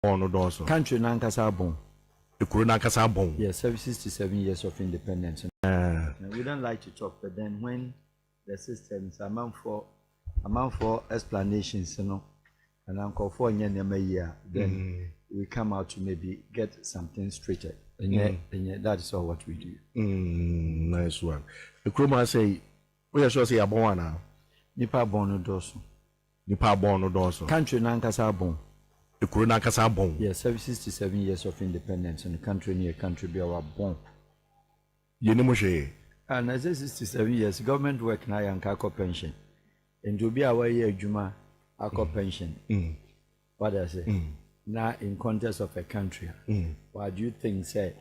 Born also. Country nankasa bon. The nankasa bon. Yeah, 67 years of independence. We don't like to talk, but then when the systems amount for explanations, you know, and Uncle for year, then we come out to maybe get something straighter. And yet that is all what we do. Nice one. The Kroma say, we are sure say a born now. Nipa born no doso. Nipa born no doso. Country nankasa bon. The nankasa bon. Yeah, 67 years of independence in the country near country be our bon. You know Moshe. And as 67 years, government work na yanka pension. And to be our year Juma pension. What I say? Now in context of a country, what do you think say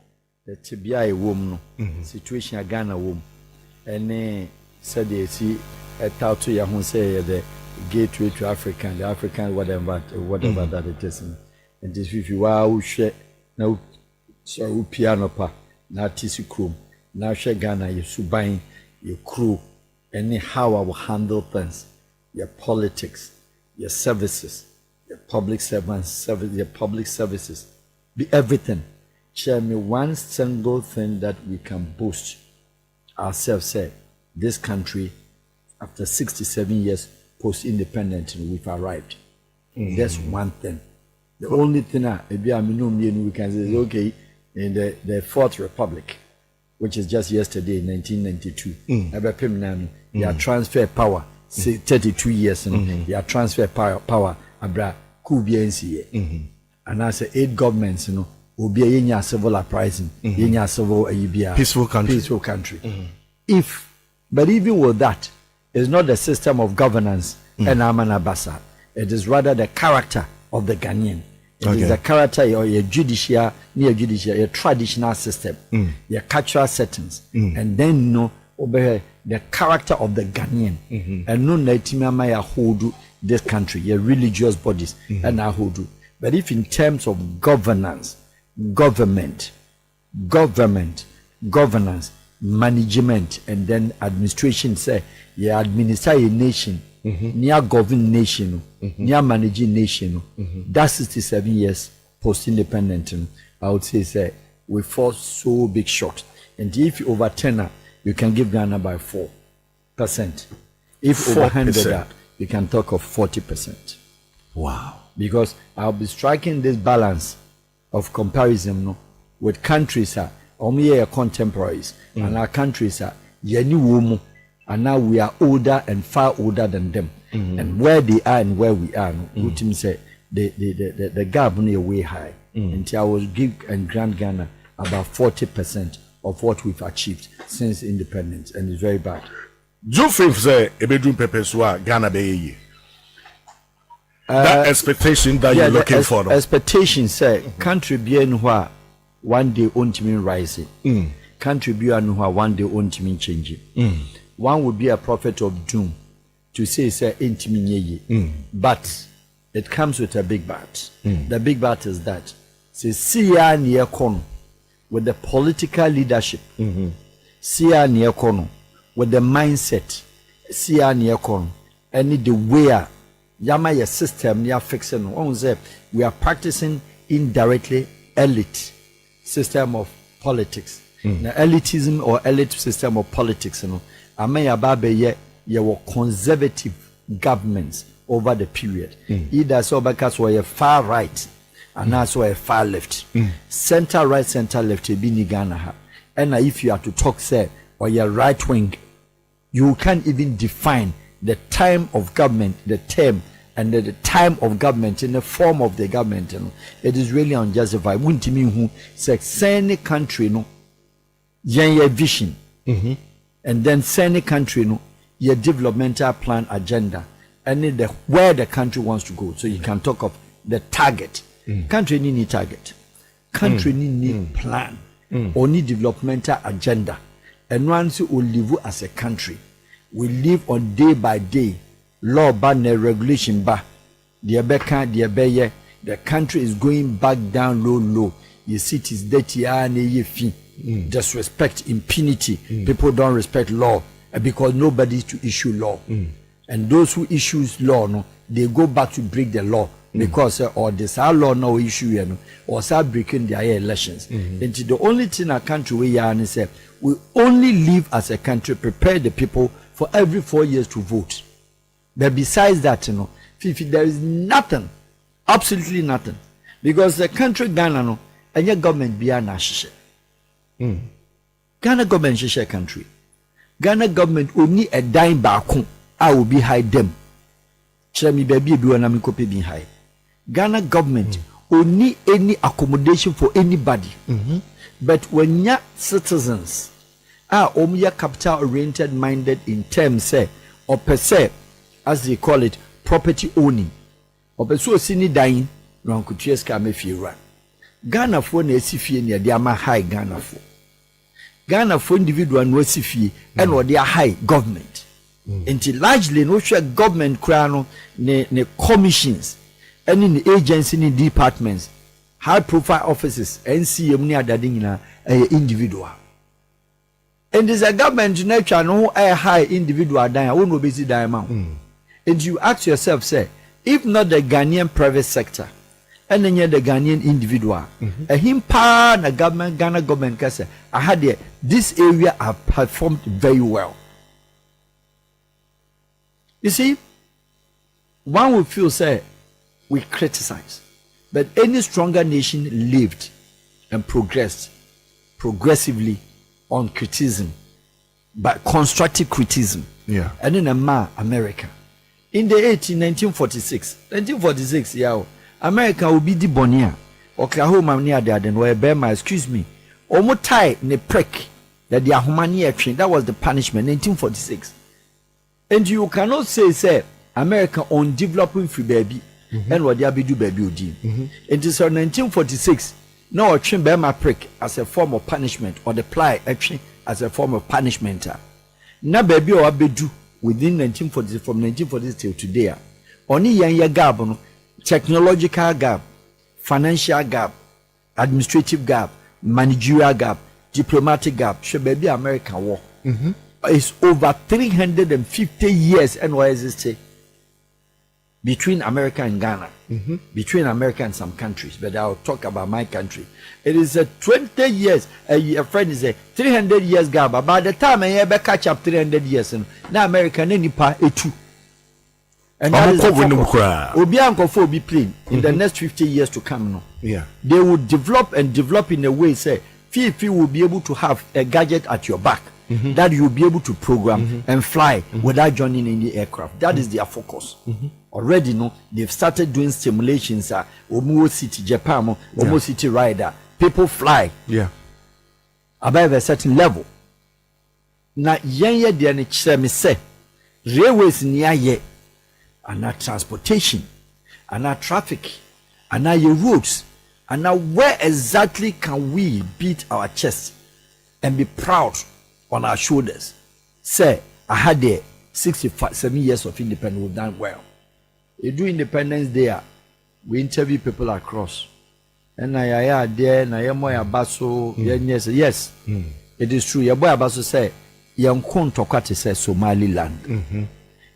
that to be a woman situation a Ghana woman and then said they see a tout to Yahoo say the gateway to Africa, the African whatever that it is. And this if you are share now so piano pa na tisi chrome now share Ghana you subine your crew and how I will handle things, your politics, your services, your public servants, your public services, be everything. Share me one single thing that we can boast ourselves. Say this country, after 67 years post-independence, we've arrived. That's one thing. The only thing we can say is okay in the Fourth Republic, which is just yesterday, 1992. Your transfer power, say 32 years, your transfer power, abra kubia and I say 8 governments, will be a civil uprising, civil peaceful country. But even with that, it's not the system of governance and Amanabasa. It is rather the character of the Ghanaian. It is the character or your judicial, your traditional system, your cultural settings, and then over the character of the Ghanaian. And no Naitimamaya hold this country, your religious bodies, and I hold. But if in terms of governance, governance, management, and then administration, say you administer a nation, near govern nation, near managing nation. That's 67 years post-independent. I would say we fall so big short. And if you overturn that, you can give Ghana by 4%. If overhanded that, you can talk of 40%. Wow. Because I'll be striking this balance of comparison with countries only contemporaries, and our countries are woman, and now we are older and far older than them. And where they are and where we are, Utim say the gap is way high. And I will give and grant Ghana about 40% of what we've achieved since independence, and it's very bad. Do you think say ebedun pepeswa Ghana be that expectation that you're looking for? Expectation say country bien where one day won't mean rising. Country bien where one day won't mean changing. One would be a prophet of doom to say intimate, but it comes with a big bat. The big bat is that see ya near corner with the political leadership. See ya near corner with the mindset. See ya near corner and the way yama your system near fixing. We are practicing indirectly elite system of politics. Now elitism or elite system of politics, were conservative governments over the period. Either so because we are far right and also a far left. Center right, center left be Ghana. And if you are to talk say or your right wing, you can't even define the time of government, the term and the time of government in the form of the government. It is really unjustified. Wouldn't mean who says any country your vision. And then any country your developmental plan agenda and where the country wants to go. So you can talk of the target. Country need target. Country need plan or need developmental agenda. And once we live as a country, we live on day by day, law ban regulation ba. The country is going back down low. You see it is dirty disrespect, impunity. People don't respect law because nobody is to issue law. And those who issue law, they go back to break the law because or this our law no issue you know or start breaking their elections. And the only thing our country we are and say we only live as a country prepare the people for every 4 years to vote. But besides that, you know, there is nothing, absolutely nothing, because the country Ghana no and your government be a national. Ghana government is a country. Ghana government only a dime back I will be hide them. Chemi baby be one am copy be high. Ghana government only any accommodation for anybody. But when your citizens are only capital oriented minded in terms say or per se as they call it property owning or per so sini dying no could chase come if you run. Ghana for na esifie ne de ama high Ghana for. Ghana for individual no esifie and or their high government. Until largely no share government crown ne commissions and in the agency in departments high profile offices NCM ni adading na individual. And there's a government nature no a high individual dan won no be see dan ma. And you ask yourself say if not the Ghanaian private sector and then the Ghanaian individual him pa na government Ghana government can say I had this area have performed very well. You see, one will feel say we criticize, but any stronger nation lived and progressed progressively on criticism, but constructive criticism. Yeah. And in America, in the 1946, yeah, America will be the Bonia, Oklahoma near there, then where Burma, excuse me, Omotai ne prick that the Ahumani action, that was the punishment, 1946. And you cannot say America on developing free baby and what they do baby udi. It is on 1946. No action Burma prick as a form of punishment or the ply action as a form of punishment. Na baby or abedu within 1940 from 1940 till today. Only young gap, technological gap, financial gap, administrative gap, managerial gap, diplomatic gap. Should baby American war. It's over 350 years and why is this between America and Ghana, between America and some countries, but I'll talk about my country. It is a 20 years, a friend is a 300 years gap, but by the time I ever catch up 300 years, now America any pa etu. And that is the be plain in the next 50 years to come. No? Yeah. They will develop and develop in a way, say, Fifi will be able to have a gadget at your back. That you'll be able to program and fly without joining any aircraft. That is their focus. Already, no, they've started doing simulations. Omo City, Japan, Omo City Rider. People fly. Yeah. Above a certain level. Na yenye diane chisemi se railways niya ye ana transportation, ana traffic, ana your roads, ana where exactly can we beat our chest and be proud on our shoulders? Say, I had there 67 years of independence, we've done well. You do Independence Day, we interview people across. And I there, na yemo ya baso, yes, it is true. Your boy abaso say, yankon tokwa te say Somaliland.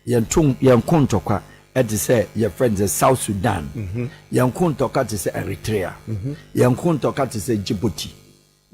Yankon tokwa et say your friends in South Sudan. Yankon tokwa te say Eritrea. Yankon tokwa te say Djibouti.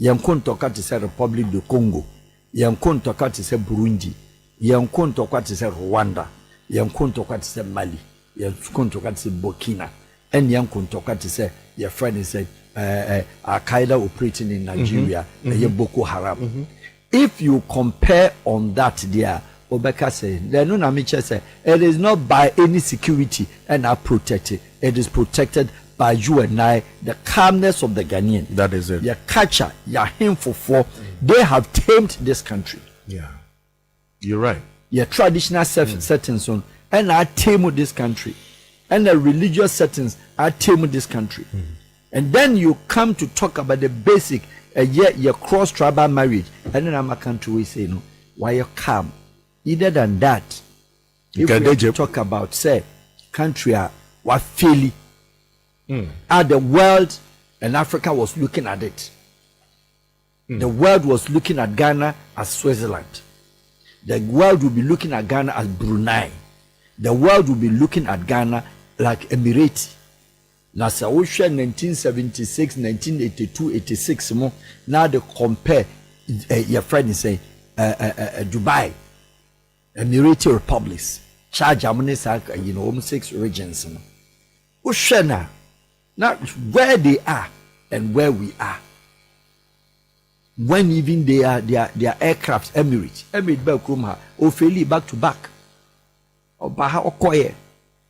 Yankon tokwa te say Republic du Congo. Yankon tokwa te say Burundi. Yankon tokwa te say Rwanda. Yankon tokwa te say Mali. Yankon tokwa te say Burkina. And Yankon tokwa te say your friend is Al-Qaeda operating in Nigeria, Boko Haram. If you compare on that there, Obeka said, the Nunamicha said, it is not by any security and are protected. It is protected by you and I, the calmness of the Ghanaian. That is it. Your culture, your for they have tamed this country. Yeah. You're right. Your traditional settings on and are tamed this country. And the religious settings are tamed this country. And then you come to talk about the basic, your cross-tribal marriage. And then I'm a country we say, no, why you calm? Either than that, if we talk about, say, country what failing, the world and Africa was looking at it. The world was looking at Ghana as Switzerland. The world will be looking at Ghana as Brunei. The world will be looking at Ghana like Emirates. Na sa wo hwɛ 1976, 1982, 86 mo na de compare your friend say Dubai, Emirati Republics, charge amnesty, you know, 6 regions. Wo hwɛ na where they are and where we are. When even their aircraft, Emirates Bakrumha, Ofeli back to back. Obaha Okoye.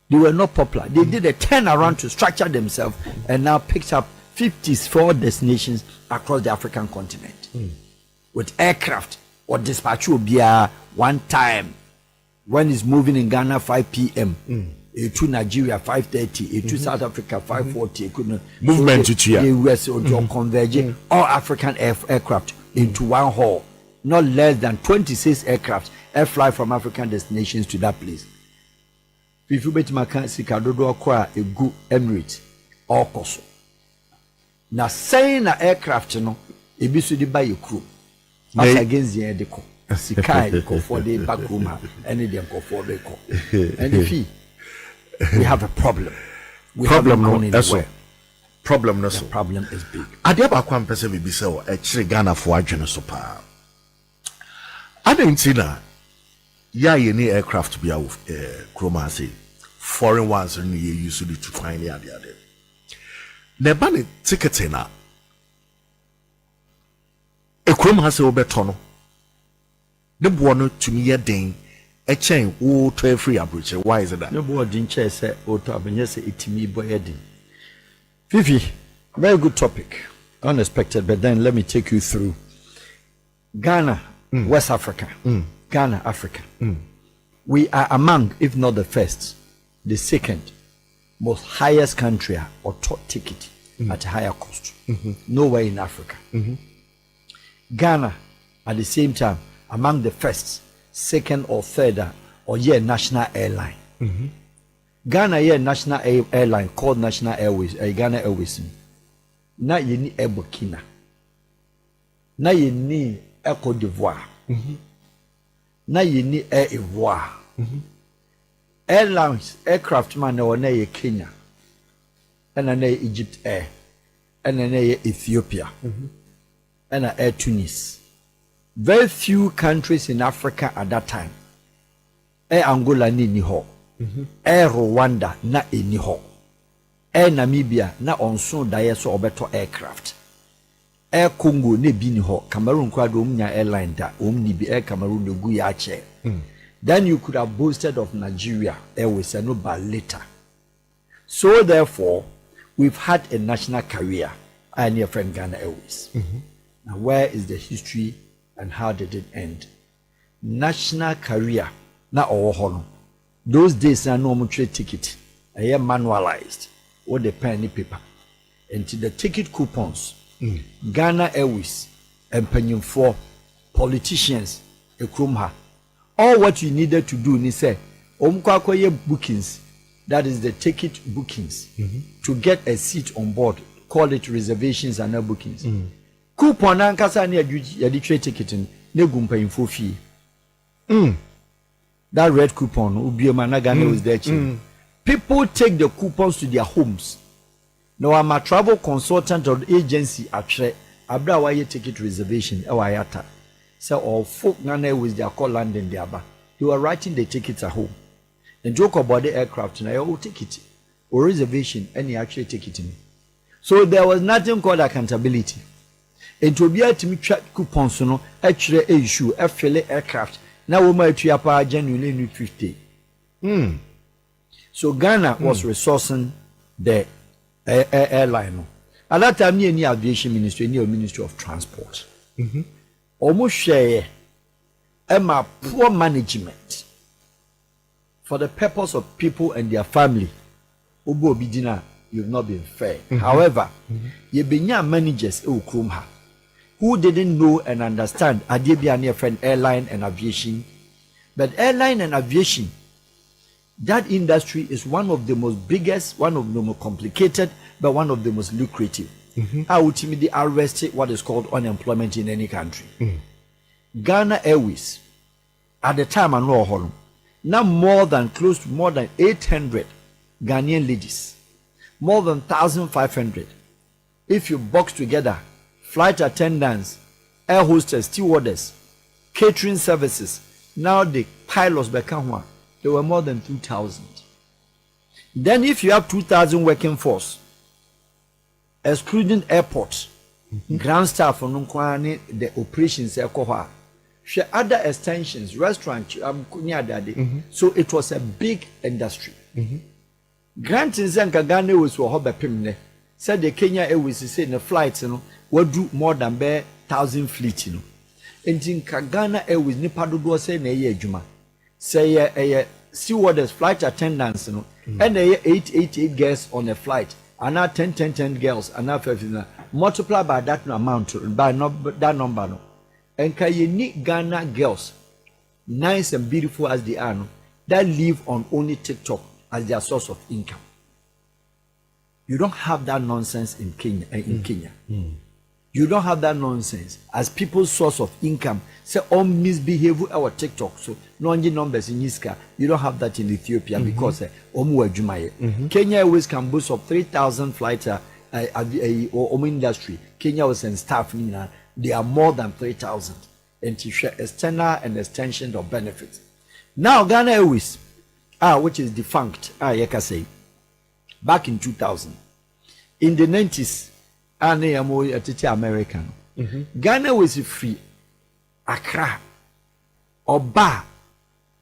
They were not popular. They did a turnaround to structure themselves and now picked up 54 destinations across the African continent. With aircraft or dispatch will be one time. When it's moving in Ghana 5 p.m. To Nigeria 5:30, to South Africa 5:40. Movement to the US or converging all African aircraft into one hall. Not less than 26 aircraft fly from African destinations to that place. If you bet my country, Kadodo acquire a good Emirates or Koso. Now, saying an aircraft, you know, a bit by your crew. As against the Edeko, Sikai, go for the back room, and then go for the call. And if we have a problem. Problem no eso. Problem no so. The problem is big. Ade ba kwa mpese bibi se o e kire Ghana fo adwene so pa. Adentina ya ye ni aircraft bia kroma say foreign ones no ye use to find the ade. Ne ba ne ticket na e kroma say obeto no. De bo no tumi ye den a chain wo to free approach. Why is that? No board didn't chair say or to abenye say itimi boy heading. Fifi, very good topic. Unexpected, but then let me take you through. Ghana, West Africa. Ghana, Africa. We are among, if not the first, the second most highest country or top ticket at a higher cost. Nowhere in Africa. Ghana, at the same time, among the first, second or third or national airline. Ghana national airline called National Airways, Ghana Airways. Na yeni Air Burkina. Na yeni Air Côte d'Ivoire. Na yeni Air Ivoire. Airlines, aircraft man na wana Kenya. And na Egypt Air. And na Ethiopia. And na Air Tunis. Very few countries in Africa at that time. Air Angola ni ho. Air Rwanda na eni ho. Air Namibia na onso daye so obeto aircraft. Air Congo ne bi ni ho. Cameroon kwa do nya airline da. Ni bi Air Cameroon de gu ya che. Then you could have boasted of Nigeria Airways and no by later. So therefore, we've had a national carrier, and your friend Ghana Airways. Now where is the history and how did it end? National carrier na owo. Those days na no trade ticket. I am manualized or the penny paper. And to the ticket coupons, Ghana Airways and penny for politicians, a krumha. All what you needed to do, ni say, bookings, that is the ticket bookings, to get a seat on board, call it reservations and not bookings. Coupon ankasa ni a trade ticket in negumpa info fee. That red coupon, Ubioma Ghana was there. People take the coupons to their homes. Now I'm a travel consultant or agency at Abra ticket reservation. So all folk Ghana with their call London there. They were writing the tickets at home. And joke about the aircraft and I all ticket or reservation any actual ticket in. So there was nothing called accountability. And to be able to track coupons, actually issue a filet aircraft. Now we might have genuinely 50. So Ghana was resourcing the airline. At that time, near aviation ministry, near Ministry of Transport. Almost share poor management for the purpose of people and their family. Obo Bidina, you've not been fair. However, you be managers who didn't know and understand Adebia friend airline and aviation. But airline and aviation, that industry is one of the most biggest, one of the most complicated, but one of the most lucrative. How ultimately arrested what is called unemployment in any country. Ghana Airways, at the time I know now close to more than 800 Ghanaian ladies more than 1,500. If you box together, flight attendants, air hostess, stewardess, catering services, now the pilots become one. There were more than 2,000. Then if you have 2,000 working force, excluding airports, ground staff for the operations, other extensions, restaurants, so it was a big industry. Granting Ghana was for Hobby Pimne, said the Kenya Airways is saying the flights, would do more than 1,000 fleet, And in Ghana Airways, Nipado say na ye juma. Say a stewardess, flight attendants, and 888 guests on a flight, and now 10 girls, and now 15. Multiply by that amount, by that number, no. And can you need Ghana girls, nice and beautiful as they are, that live on only TikTok as their source of income? You don't have that nonsense in Kenya. You don't have that nonsense as people's source of income. Say all misbehave our TikTok. So no numbers in Yiska. You don't have that in Ethiopia because Kenya Airways can boast of 3,000 flights or industry. Kenya was in staff. They are more than 3,000. And to share external and extension of benefits. Now Ghana Airways, which is defunct, say, back in 2000. In the 90s, American. Ghana was free. Accra. Oba.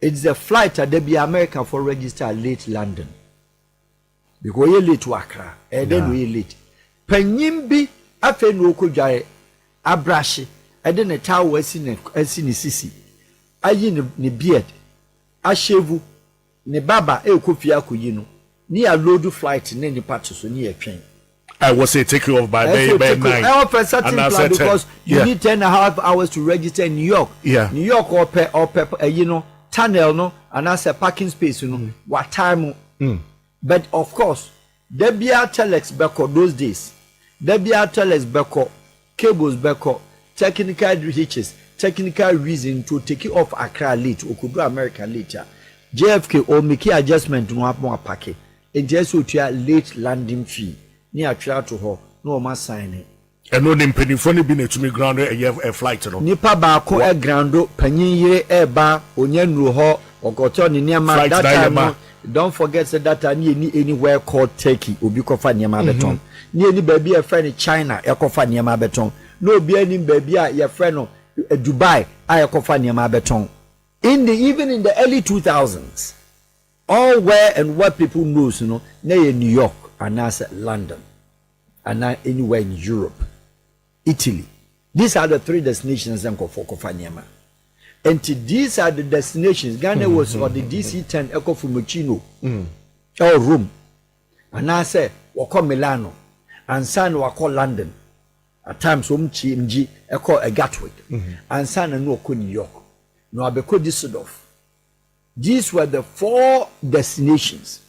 It's a flight that they be American for register late London. Because you late to Accra. And then we late. Penyimbi afe no kujare abrashi. And then a tower esini sisi. Ayi ni beard. Ashevu. Ni baba kofia kuyino. Ni a load flight ni party so ni train. I was say take you off by 9. Because you need 10.5 hours to register in New York. Yeah. New York or tunnel no, and as a parking space, what time. But of course, there be a telex beko those days. There be a telex beko, cables beko, technical hitches, technical reason to take it off Accra late or could do America later. JFK or make adjustment to have more packet. And just to your late landing fee. Ni atwa to ho no ma sign it and no nim penifo ni bi na tumi ground a flight no nipa ba ko e ground panyin yire e ba onya nuru ho ogoto ni niam that time. Don't forget that ni anywhere called Turkey obi ko fa niam abeton ni eni ba bi e friend China e ko fa niam abeton no obi ani ba bi a ye friend no Dubai a e ko fa niam abeton even in the early 2000s all where and what people knows na New York and as London, and now anywhere in Europe, Italy. These are the 3 destinations and these are the destinations. Ghana was on the DC-10 Eco Fumucino, or Rome, and I say wako Milano, and San wako London. At times MG Eco a Gatwick, and San and wako New York, no abeko Düsseldorf. These were the 4 destinations.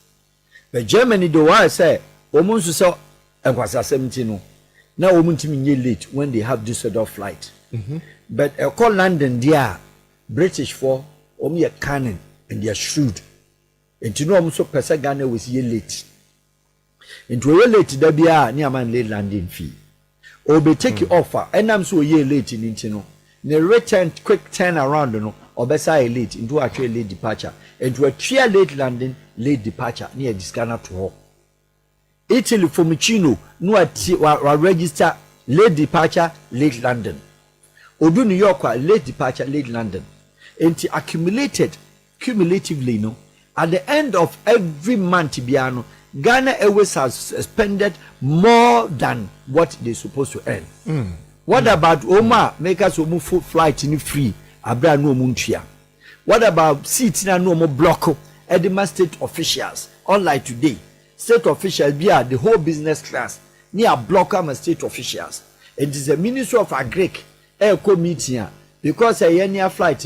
But Germany, do I say, almost so, and was a 17. Now, women late when they have Düsseldorf flight. But I call London, they are British for only a cannon and they are shrewd. And to know almost so, Ghana was ye late. And to a late, there be a near man late landing fee. Or be take your offer, and I'm so ye late in Intino. The return quick turn around, or better late into actually late departure. And to a 3 late landing, late departure near this Ghana to her. Italy from Chino, no register late departure, late London. Odu New York, late departure, late London. And cumulatively, no, at the end of every month, Biano, Ghana Airways has spended more than what they're supposed to earn. What about Oma make us move flight in free? Abra no muntia. What about seats na no more block? Edema state officials, unlike today, state officials be the whole business class near block am state officials. It is a ministry of agric airco meeting because a year flight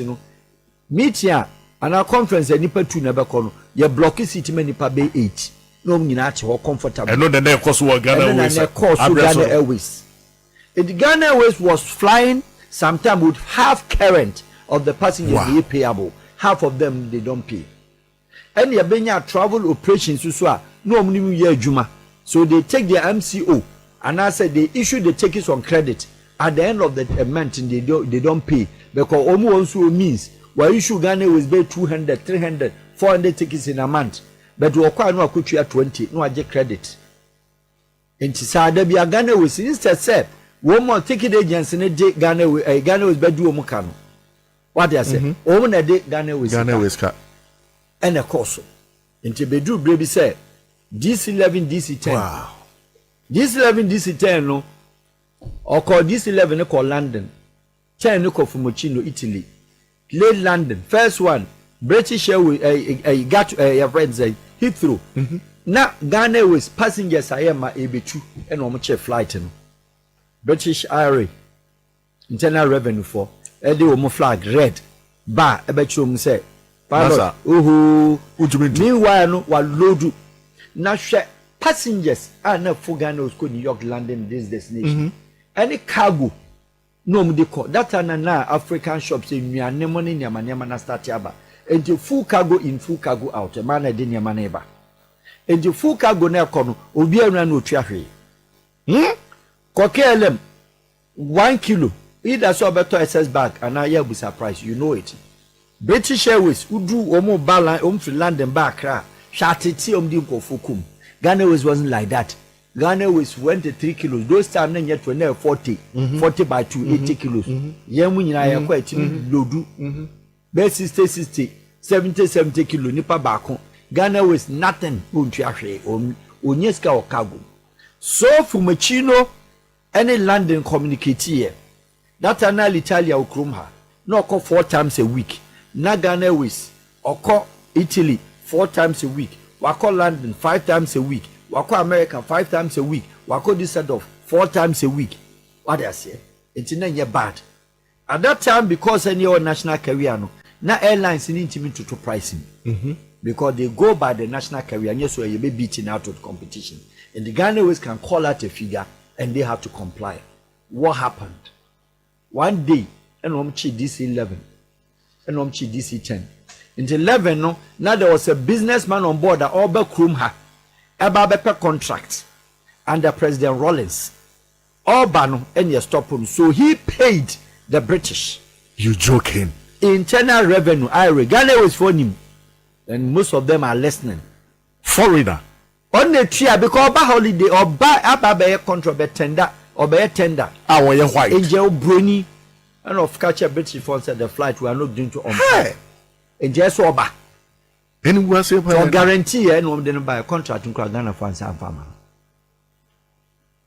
meeting and our conference a nipa 2 never call your block seat many per bay 8. No or comfortable. I know the next course was Ghana Airways. The Ghana Airways was flying sometimes with half current of the passengers payable. Half of them they don't pay. And you bring travel operations so no minimum year juma So they take their MCO, and I said they issue the tickets on credit. At the end of the month, they don't pay because almost means we issue Ghana was pay 200, 300, 400 tickets in a month, but we acquire no could 20, no I get credit. And Sada be a Ghana was instead said one more ticket agents in a day Ghana was bedroom mukano. What they say? Own a day Ghana was cut. And a course. Into bedroom baby said DC11 DC10. Wow. DC11 DC10 no. Or call DC11 no call London. 10 no call from Mochino, Italy. Late London. First one British Airways got a friend say Heathrow. Now Ghana was passengers I am AB2 and almost flight no. British Airways internal revenue for the flag red bar ebetchum say pilot meanwhile no wa load na hwe passengers are na for Ghana was go New York London this destination any cargo no me dey call that na African shops say nnuane mo ne nyama na start aba enti full cargo in full cargo out e man na dey nyama na eba enti full cargo na ekọ no obi anwa na otua hwe KLM 1 kilo either so better SS bag and I will be surprised, you know it. British Airways who do omo balance from London back shatiti dim fukum. Ghana Airways wasn't like that. Ghana Airways went to 3 kilos. Those time then yet were 40 by 2 80 kilos. Yemu nyina ya quite lodu. Be 60 70 kilo nipa baako. Ghana Airways nothing untu ahwe onyeska o cargo. So fumachino any London communicate here. That anal Italia ukrumha. No occur 4 times a week. Na Ghana Airways occur Italy 4 times a week. Wako London 5 times a week. Wako America 5 times a week. Wako this side of 4 times a week. What I say? It's not bad. At that time, because any other national carrier no, na airlines need to pricing. Because they go by the national carrier, and yes, so you be beaten out of the competition. And the Ghana Airways can call out a figure and they have to comply. What happened? One day, and omchi DC11, and omchi DC10. In 11, no, now there was a businessman on board that all Krumha, Ebabepe contract under President Rawlings. Orbano and you stop him. So he paid the British. You joking? Internal revenue, Ghana was for him. And most of them are listening. Foreigner. On the tree, because by holiday or by Ababe contract tender. Or be tender. Our white. Angel Bruni and of catcher British force at the flight we are not doing to on. Hey. Angel Soba. Anywhere say for guarantee and one didn't buy a contract in Ghana for and farmer.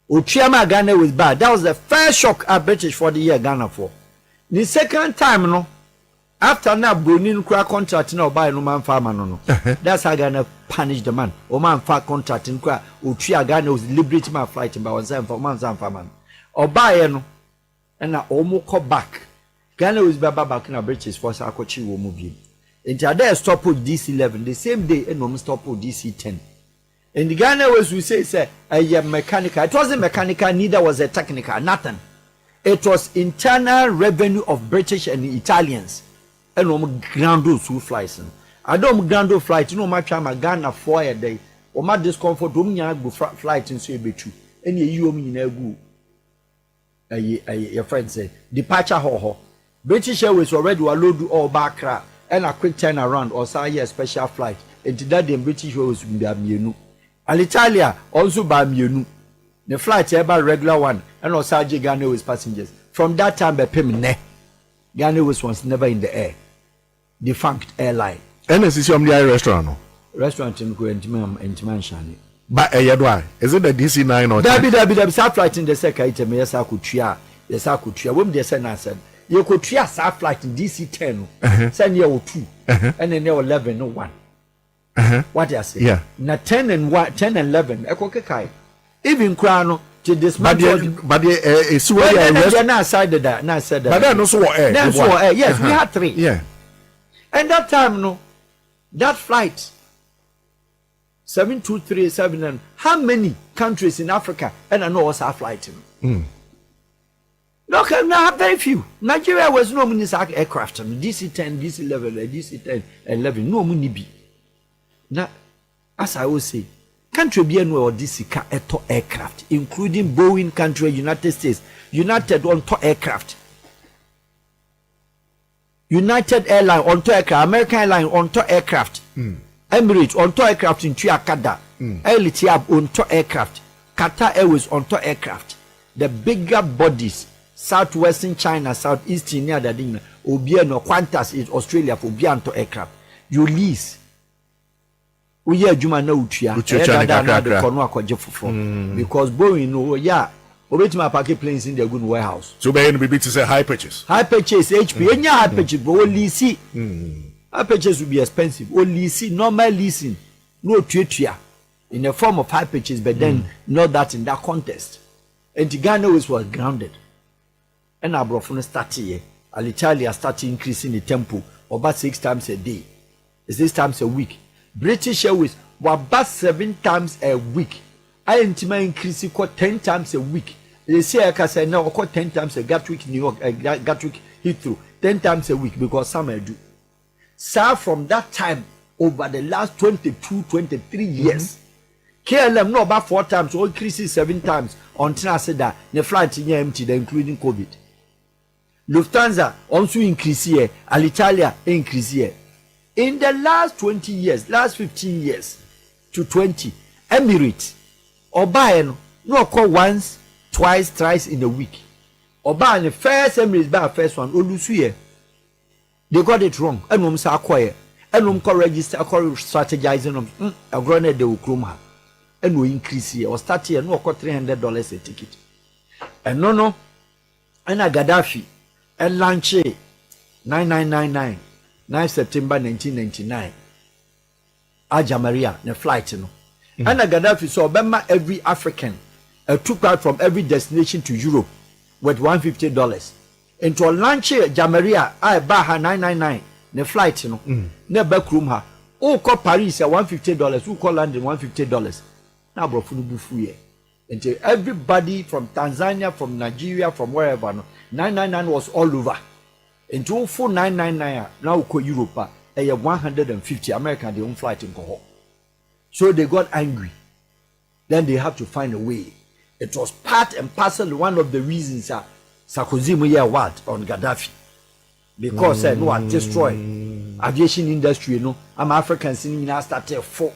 Uchiama Ghana was bad. That was the first shock at British for the year Ghana for. The second time no. After now Bruni contract no buy no man farmer no. That's how Ghana punish the man. O man fa contract in kwa Uchia Ghana was liberate man flight by 1 for man farmer. Or buy no and na omo come back. Ghana was back in a British force akochi wo movie. Until they stop with DC11 the same day and no stop with DC10. And the Ghana was we say a mechanical. It wasn't mechanical, neither was a technical, nothing. It was internal revenue of British and Italians. And no grando who flies. I don't grando flight, you know my time Ghana 4 a day. Or my discomfort go flight in Sebetu. And you mean a your friend say departure ho. British Airways already will load all back and a quick turnaround or say a special flight. And that the British Airways will be a menu. Alitalia also by menu. The flight ever regular one and also Ghana Airways passengers. From that time by payment Ghana Airways was never in the air. Defunct airline. And this is your restaurant. Restaurant in Intiman. But is it the DC9 or Debbie South flight in the second item? Yes, I could tria. Yes, I could tria. When they said, you could tria South flight in DC10. Send you 2 and then you 11 no 1. What I say? Yeah. Now 10 and 11. Ekokekai. Even Krano to this but it's where not side that. Not said that. But then also air. Yes, we had 3. Yeah. And that time, no, that flight 7237 and how many countries in Africa and I know what's our flight. No, very few. Nigeria was no mini aircraft. DC-10, DC-11, DC-10, 11. No money be. Now, as I will say, country bi enu or this sika eto aircraft including Boeing country United States United onto aircraft United Airline onto aircraft American Airline onto aircraft Emirates onto aircraft in Tuakada Air Ethiopia onto aircraft Qatar Airways onto aircraft the bigger bodies southwestern China southeastern near the ding obi no Qantas is Australia for obi onto aircraft you lease we hear juma na utua na de kono akwaje fofo because Boeing no yeah obetima pack planes in the good warehouse so be no be to say high purchase HP enya high purchase but only see high purchase will be expensive only see normal leasing no tuatua in the form of high purchase but then not that in that contest and Ghana was grounded and abrofo start here Alitalia start increasing the tempo about 6 times a day 6 times a week British Airways were about 7 times a week. I intima increase it 10 times a week. They say I can say now 10 times a Gatwick New York, Gatwick Heathrow 10 times a week because some do. So from that time over the last 22, 23 years, KLM no about 4 times or increases 7 times until I said that the flight in empty, including COVID. Lufthansa also increase here, Alitalia increase here. In the last 20 years, last 15 years to 20, Emirates, Oba no call once, twice, thrice in a week. Oba the first Emirates by first one, Olusuye. They got it wrong. And sa acquire. And register, strategizing them. A granted they will chroma. And we increase here or start here. No, $300 a ticket. And no. And a Gaddafi. And launch 9999. 9 September 1999. Ajamaria, the flight, you know. And a Gaddafi saw Obama every African took out from every destination to Europe with $150. And to launch Jamaria, I buy her 999, the flight, you know. Never room her. Oh, call Paris at $150. Who call London $150? Now, bro, until everybody from Tanzania, from Nigeria, from wherever, no, 999 was all over. Into 4999 now ko Europe a 150 American they own flight in Koho. So they got angry. Then they have to find a way. It was part and parcel one of the reasons Sarkozy what on Gaddafi. Because no destroy aviation industry, you know. I'm Africans in now started for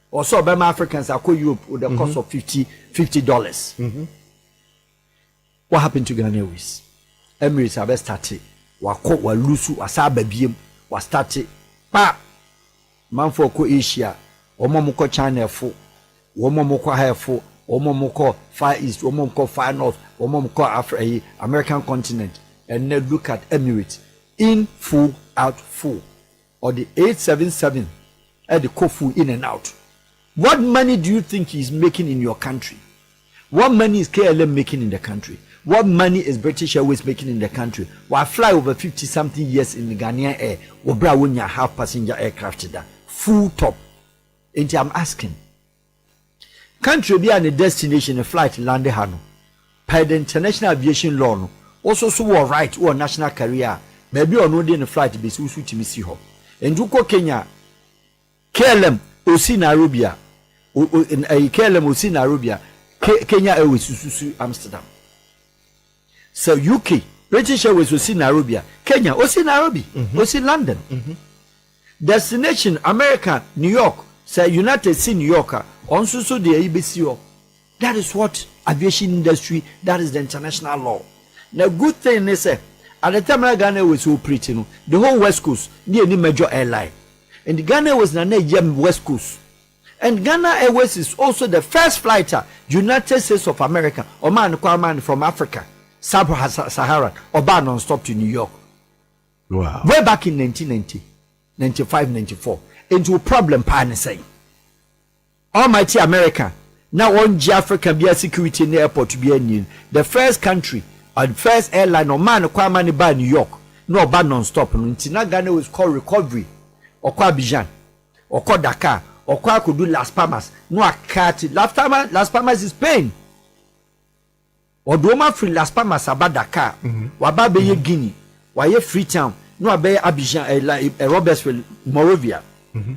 also Obama Africans are call Europe with the cost of $50. What happened to Ghana Airways? Emirates have started. Wako walusu wasaba biem wa start pa manfo ko Asia omo China fo omo ko Haifo omo ko Far East omo ko Far North omo ko Africa American continent and then look at Emirates in full out full or the 877 at the kofu in and out. What money do you think he's making in your country? What money is KLM making in the country? What money is British Airways making in the country? Why fly over 50 something years in the Ghanaian air? Wobra when you have passenger aircraft that full top. And I'm asking, country be an destination a flight land hano. Per the international aviation law no. Also so right or national career. Maybe or no day in a flight be so to me see her. And you go Kenya, KLM Osi Nairobi, in a KLM Osi Nairobi, Kenya Airways Susu Amsterdam. So UK, British Airways was in Nairobi, Kenya was in Nairobi, was in London. Destination America, New York, say United States, New York, also so the ABC. That is what aviation industry, that is the international law. Now good thing is at the time Ghana was operating, the whole West Coast, near any major airline. And Ghana was na West Coast. And Ghana Airways is also the first flighter, United States of America, or man from Africa. Sub-Saharan or bar non-stop to New York. Wow. Way back in 1990, 95, 94. Into a problem, partner saying. Almighty America, now on Africa be a security in the airport to be in the first country, or the first airline or man acquire money by New York, no bar non-stop. Until Ghana was called recovery, or called Bijan, or called Dakar, or called could do Las Palmas. No, a cat. Las Palmas is Spain. Odoma free Las Palmas about Dakar. Waba be Guinea. Waye Freetown. No abe Abidjan Robertsville, Morovia.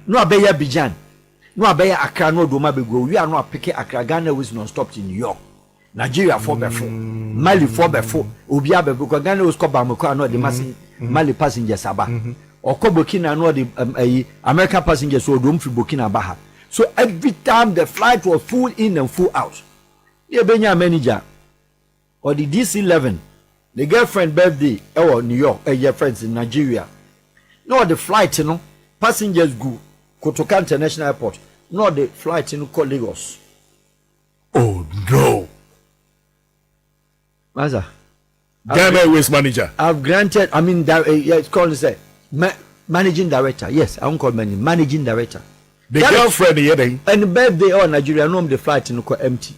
No abe Abidjan. no abaya Accra no do ma be go we are no pick Accra Ghana Airways non-stop in New York Nigeria for before Mali for before obi abe because Ghana Airways ko ba mko no the Mali passengers aba or ko Burkina no the American passengers so do fi Burkina Baha so every time the flight was full in and full out the benya manager or the DC-11 the girlfriend birthday New York your friends in Nigeria no the flight you know passengers go Kotoka International Airport no the flight in Lagos. Oh no. Maza. Ghana Airways manager. I've granted, it's called managing director. Yes, I won't call managing director. The girlfriend here then. And the birthday Nigeria, no the flight in empty.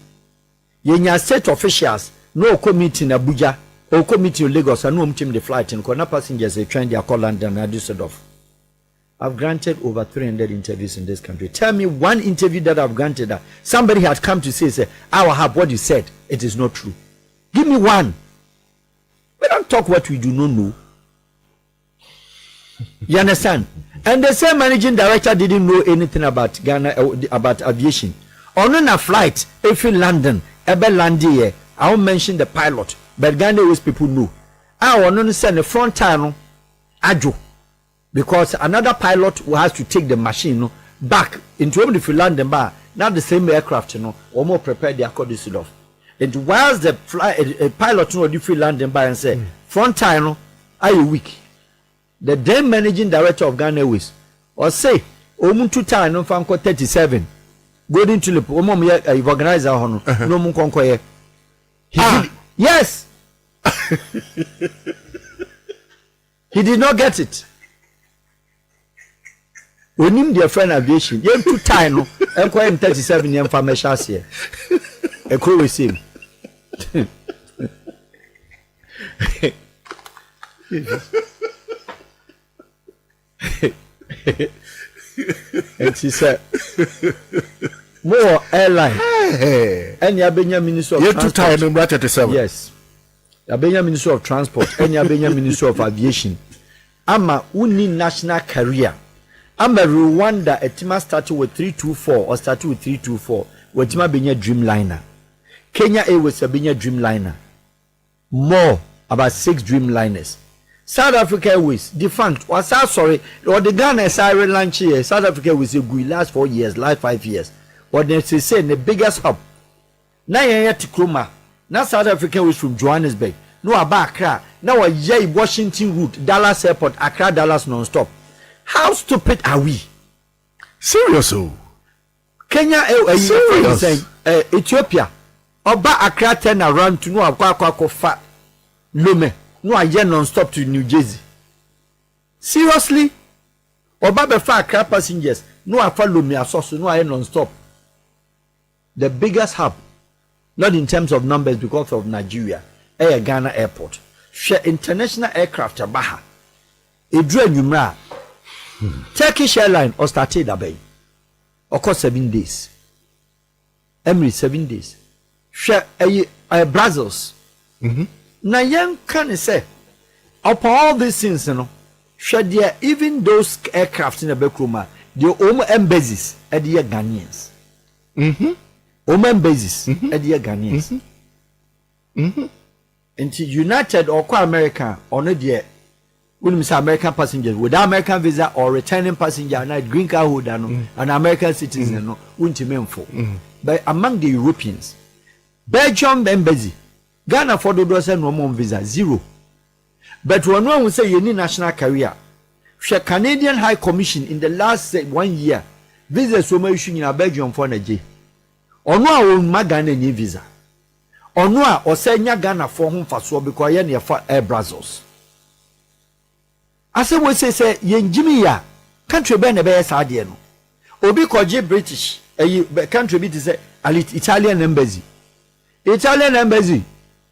Yenya state officials, no committee in Abuja, or committee in Lagos, and no team the flight in Kona passengers, they train their call London and Düsseldorf. I've granted over 300 interviews in this country. Tell me one interview that I've granted that somebody had come to say, I will have what you said. It is not true. Give me one. We don't talk what we do not know. You understand? And the same managing director didn't know anything about Ghana, about aviation. On a flight, if in London, Ebe Landy, I won't mention the pilot, but Ghana Airways people know. I want to send the front tire, Ajo. Because another pilot who has to take the machine back into the London bar, not the same aircraft, or more prepared their courtesy of. And whilst the pilot know the London bar and say, front tire, are you weak? The then managing director of Ghana Airways, or say, Omuntu time no fanko 37, golden tulip, organizer, no mun konko yes. He did not get it. We need their friend aviation. You too time no. I'm 37 years from Meshas here. A crew with him. And she said, more airline. And Yabenya Minister of Transport. You 37. Yes. Yabenya Minister of Transport. And Yabenya Minister of Aviation. Ama uni national career. I'm a Rwanda. A team started with 324 or started with 324. With team being a Dreamliner. Kenya Airways being a Dreamliner. More about 6 Dreamliners. South Africa Airways defunct. Was sorry. Or the Ghana Siren launch here. South Africa Airways will last 4 years, last 5 years. What they say the biggest hub. Now you're at Kroma. Now South Africa Airways from Johannesburg. No about Accra. Now a Yay Washington route. Dallas Airport. Accra Dallas non-stop. How stupid are we? Serious? Kenya Airways Ethiopia. Oba Accra turn around to no akwa fa Lome. No a non-stop to New Jersey. Seriously? Oba befa Accra passengers. No a follow me asoso no a non-stop. The biggest hub, not in terms of numbers because of Nigeria, Air Ghana Airport. Share international aircraft Baha. Edre Numra. Turkish airline or started abay. Of course 7 days. Emirates 7 days. Share Brazils. Na young can say upon all these things, share there even those aircraft in the Bekroma, the home embassies at the Ghanaians. Home embassies at the Ghanaians. Until United or America or not yet. When we say American passengers with American visa or returning passenger and green card holder an American citizen won't for. But among the Europeans, Belgium embassy, Ghana for the dozen no more visa 0. But when one will say you need national career, share Canadian High Commission in the last 1 year, visa so much in Belgium for a J. Or no own Magana ni visa. Or no or say Ghana for home for so because you're near for Air Brazils. I say we say yen Jimmy ya country be na be sadie no obi koje British country be to say Italian embassy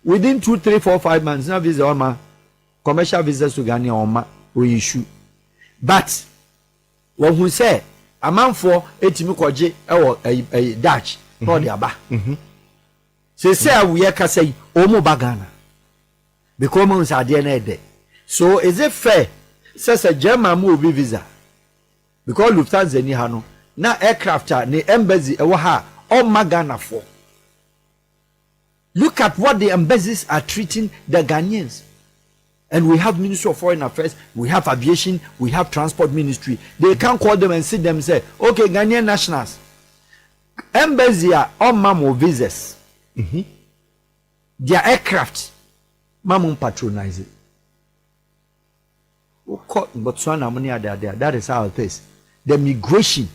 within 2 3 4 5 months na visa on commercial visas to Ghana on we issue but when we say a man for etimi koje e Dutch no dey aba say we ka say o mo bagana because mo sadie na dey so is it fair says a German movie visa because Lufthansa ni hano na aircraft ne embassy ewo ha all Ghana for. Look at what the embassies are treating the Ghanaians. And we have Ministry of Foreign Affairs, we have Aviation, we have Transport Ministry. They can call them and sit them and say, okay, Ghanaian nationals, embassy are all mamo visas. Their aircraft, mamon patronize it. Botswana money are there. That is how it is. The migration,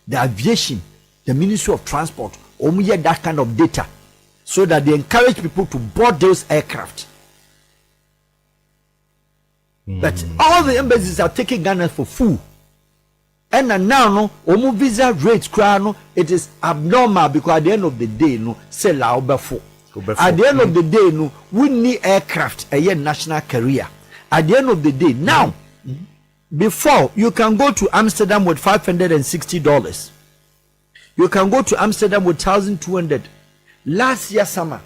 the aviation, the Ministry of Transport, only get that kind of data, so that they encourage people to board those aircraft. But all the embassies are taking Ghana for full. And now no visa rates crown, it is abnormal, because at the end of the day no sell our before. At the end of the day no, we need aircraft a national carrier. At the end of the day now, before you can go to Amsterdam with $560, you can go to Amsterdam with 1,200. Last year summer,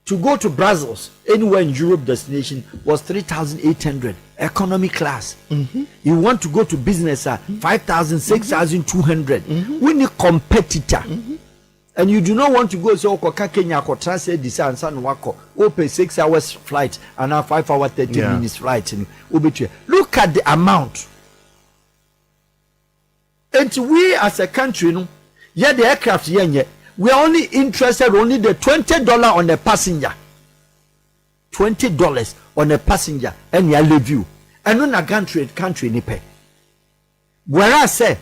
to go to Brussels, anywhere in Europe destination, was 3,800 economy class. You want to go to business, 5,000, 6,200. We need competitor. And you do not want to go so Kenya ko translate this and san wako open 6 hours flight and now 5 hour 30 minutes flight. Look at the amount. And we as a country, no, yeah, the aircraft yeah, we are only interested only the $20 on a passenger. $20 on a passenger and you leave you. And on a country ni pay. Whereas say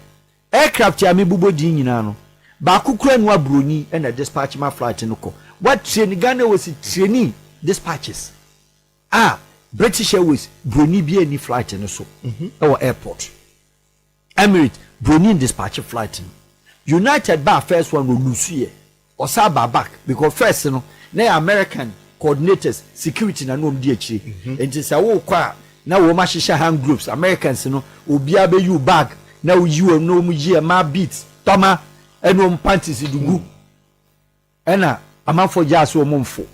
aircraft ya mi bubo di nyina no. Ba kukura nwa broni and a dispatch my flight no ko. What train Ghana was training dispatches. British Airways broni bi any flight no so. Our airport. Emirates broni dispatch flight. United bar first one will lose here or saba back because first na American coordinators security na no di akiri enti say wo kwa na wo ma hihya hand groups Americans obi abe you bag na wo you no mu ye ma beats toma eno panties dugu ena amafo jase wo mumfo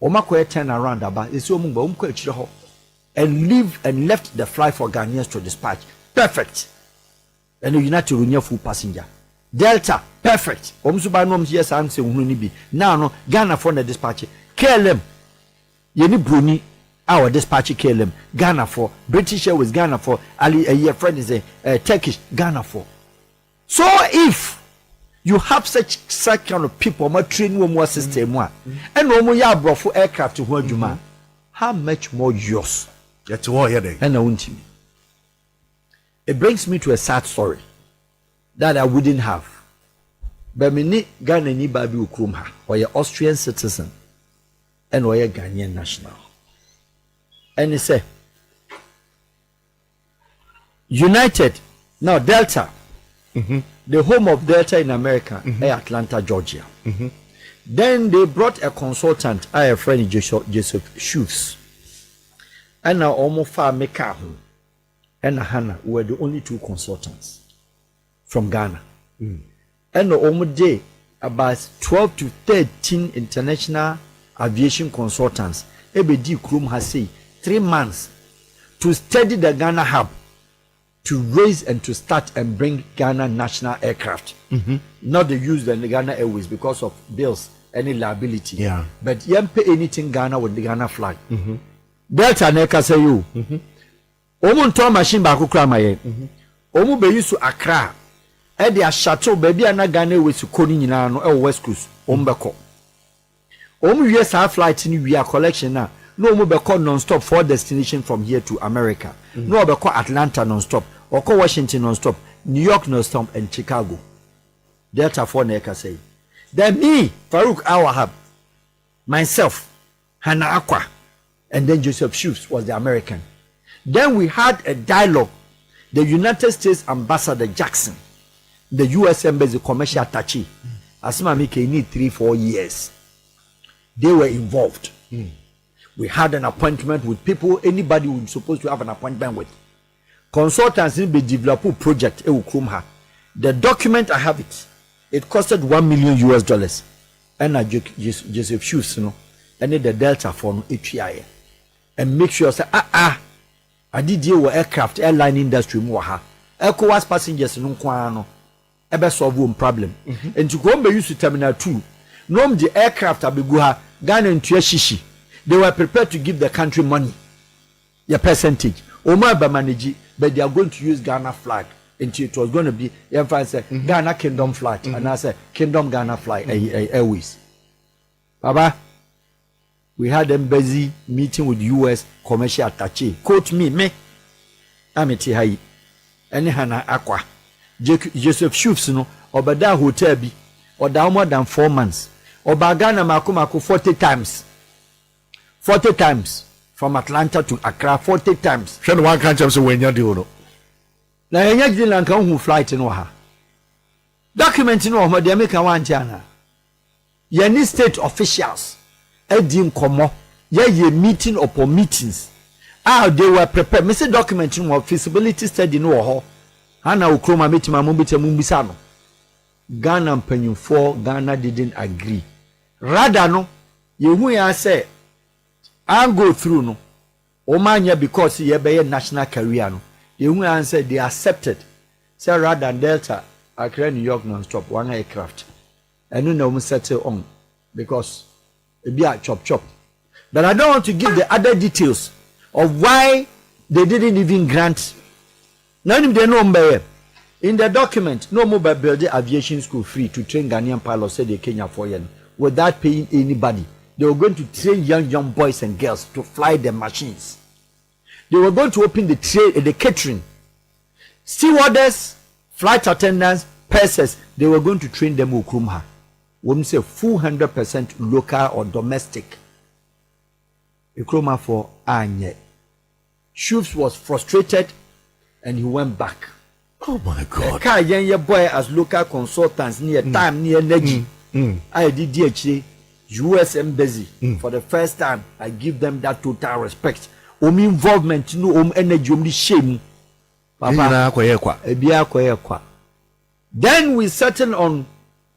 wo makoye turn around aba esi wo mu ba wo mko akire ho and left the flight for Ghanaians to dispatch perfect and United runya full passenger Delta perfect omsuba no yes am say hunu ni bi now no Ghana for the dispatch KLM yeni broni our dispatch KLM Ghana for British Airways Ghana for Ali a friend is a Turkish Ghana for. So if you have such kind of people ma train one system one and no more ya brofo aircraft to adwuma how much more yours yet to here then and untimi. It brings me to a sad story that I wouldn't have. But me ni Ghana ni babi ukrum ha or a Austrian citizen and or a Ghanaian national. And he say United now Delta the home of Delta in America Atlanta, Georgia. Then they brought a consultant, a friend Joseph Shoes. And now almost far Meka and Hannah were the only two consultants from Ghana. And almost day about 12 to 13 international aviation consultants. Ebedi Krum has say 3 months to study the Ghana hub, to raise and to start and bring Ghana national aircraft. Not to use the Ghana Airways because of bills, any liability. Yeah. But you pay anything Ghana with the Ghana flag. Delta neka say you. Omu nto machine ba kukura maye. Omu be use Accra. E dia chateau baby ana Ghana Airways ko ni nyina no e West Coast. Omu beko. Omu wie sa flight ni we collection na. No omu beko non-stop for destination from here to America. No beko Atlanta non-stop. Oko Washington non-stop. New York non-stop and Chicago. Delta 4 neka say. Then me, Farouk Al Wahab, myself, Hannah Aqua, and then Joseph Shoes was the American. Then we had a dialogue. The United States Ambassador Jackson, the U.S. Embassy commercial attaché, Asma Mike need 3-4 years. They were involved. We had an appointment with people anybody was supposed to have an appointment with. Consultants in the develop project. The document I have it. It costed $1 million. And I Joseph Shoes, and the Delta for ATI. And make sure say I did deal with aircraft airline industry more. ECOWAS passengers no kwano. ebe solve one problem and to go use to terminal 2 no the aircraft abegu ha Ghana ntua shishi they were prepared to give the country money your percentage Oma ba manage but they are going to use Ghana flag until it was going to be Ghana Kingdom flag and I said Kingdom Ghana flag Airways. Baba, we had embassy meeting with US commercial attaché. Quote me, Amity Hai, any Hana Aqua, Joseph Shufs, no, or Bada Hotel be, or down more than 4 months, or Bagana Makumako 40 times. 40 times from Atlanta to Accra, 40 times. Shen one can't say when you're doing. Now, you're not going to flight in Oha. Documenting Oha, the American one, China. Any state officials, Edim Komo, ye meeting upon meetings. They were prepared. Mr. Documenting of feasibility study no ho. Hana Ukroma meeting my Mumbita Mumbisano. Ghana and Penny 4, Ghana didn't agree. Rather, no, you say, I'll go through no. Omanya because he be a national career no. You answer they accepted. Say rather than Delta, I create New York non-stop, one aircraft. And you know settle on because it be a chop. But I don't want to give the other details of why they didn't even grant. None of them know in the document, no mobile building aviation school free to train Ghanaian pilots, said the Kenya for years without paying anybody. They were going to train young boys and girls to fly the machines. They were going to open the catering. Stewardess, flight attendants, pursers, they were going to train them Ukrumha. When say full 100% local or domestic. Ukrumha for Anye. Shufs was frustrated and he went back. Oh my God. Young boy as local consultants near time, near energy. I did DHA, US embassy. For the first time, I give them that total respect. Involvement, no energy, shame. Then we settled on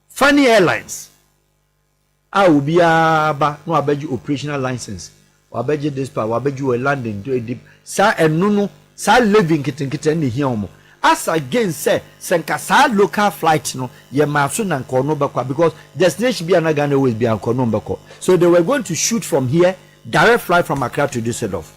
Funny Airlines. I will be no abeji operational license. Wabeji this part, wabeji a landing to a deep. Sa and no, sa living kitten here. As again say, senka sa local flight no, ye masun and Kornobako because destination be an always be an Kornobako. So they were going to shoot from here, direct flight from Accra to Düsseldorf,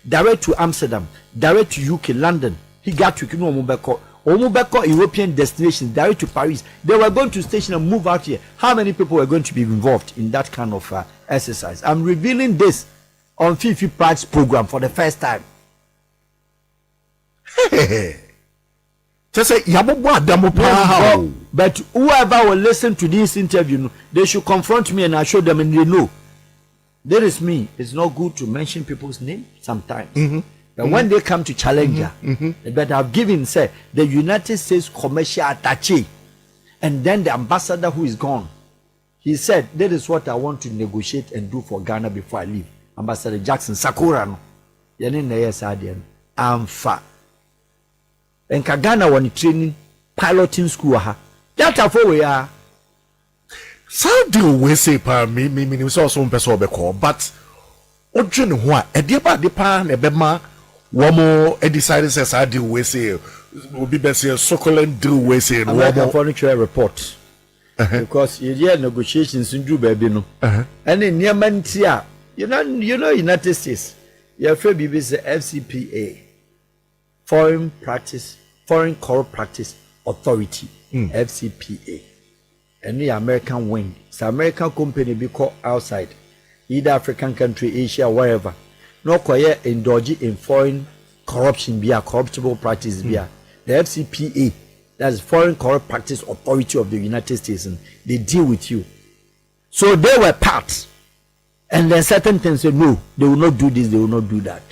direct to Amsterdam, direct to UK, London. He got to Omubeko European destinations, direct to Paris. They were going to station and move out here. How many people were going to be involved in that kind of exercise? I'm revealing this on Fifi Pride's program for the first time. Just say, but whoever will listen to this interview, they should confront me and I show them and they know. There is me. It's not good to mention people's name sometimes. But when they come to Challenger, they better have given, say, the United States commercial attaché, and then the ambassador who is gone. He said, that is what I want to negotiate and do for Ghana before I leave. Ambassador Jackson Sakura, no. I'm fat. And Ghana won training piloting school. That's how we are. So do we say, me, so some person be call, but Ojen Hua, a dear body pan, a bema, Wamo, a decided says, I do we say, will be best here, succulent do we say, American Furniture Report. Because you hear negotiations in Drew Baby, no. And in Yementia, you know, United States, your friend BBC FCPA, Foreign Corrupt Practice Authority, FCPA. And the American wing. It's an American company be called outside, either African country, Asia, wherever. No quiet indulge in foreign corruption, be a corruptible practice, be a the FCPA, that's Foreign Corrupt Practice Authority of the United States, and they deal with you. So they were part, and then certain things say no, they will not do this, they will not do that.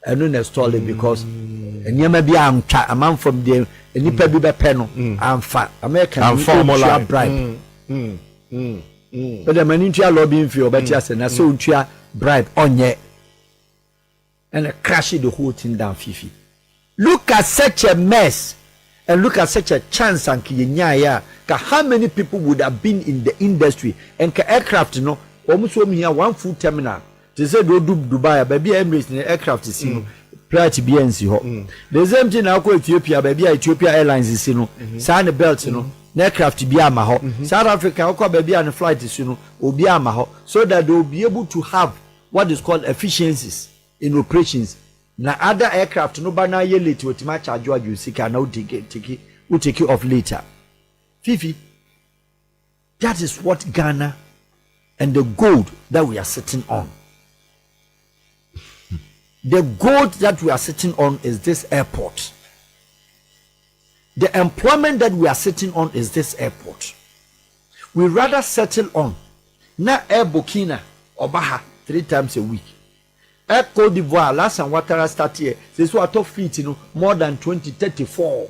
I don't install it because and you may be a man from there. And you pay be panel. I'm fat. American formula bribe. But the manager lobbying for you, but just and I saw you bribe on ye and crash the whole thing down. Fifi. Look at such a mess and look at such a chance and how many people would have been in the industry and aircraft, you know, almost here one full terminal. They said go do Dubai, baby Emirates in the aircraft is flight BNC ho the same thing na ko Ethiopia baby Ethiopia Airlines si no sa belt no aircraft bi ama ho South Africa ko baby an flight si no obi ama ho so that they will be able to have what is called efficiencies in operations na other aircraft no ba na ye late with ma charge you sika na take off later Fifi that is what Ghana and the gold that we are sitting on. The gold that we are sitting on is this airport. The employment that we are sitting on is this airport. We rather settle on na Air Burkina or Baha 3 times a week. Air Cote d'Ivoire, last and Ouattara start here. This was top fleet, more than 2034.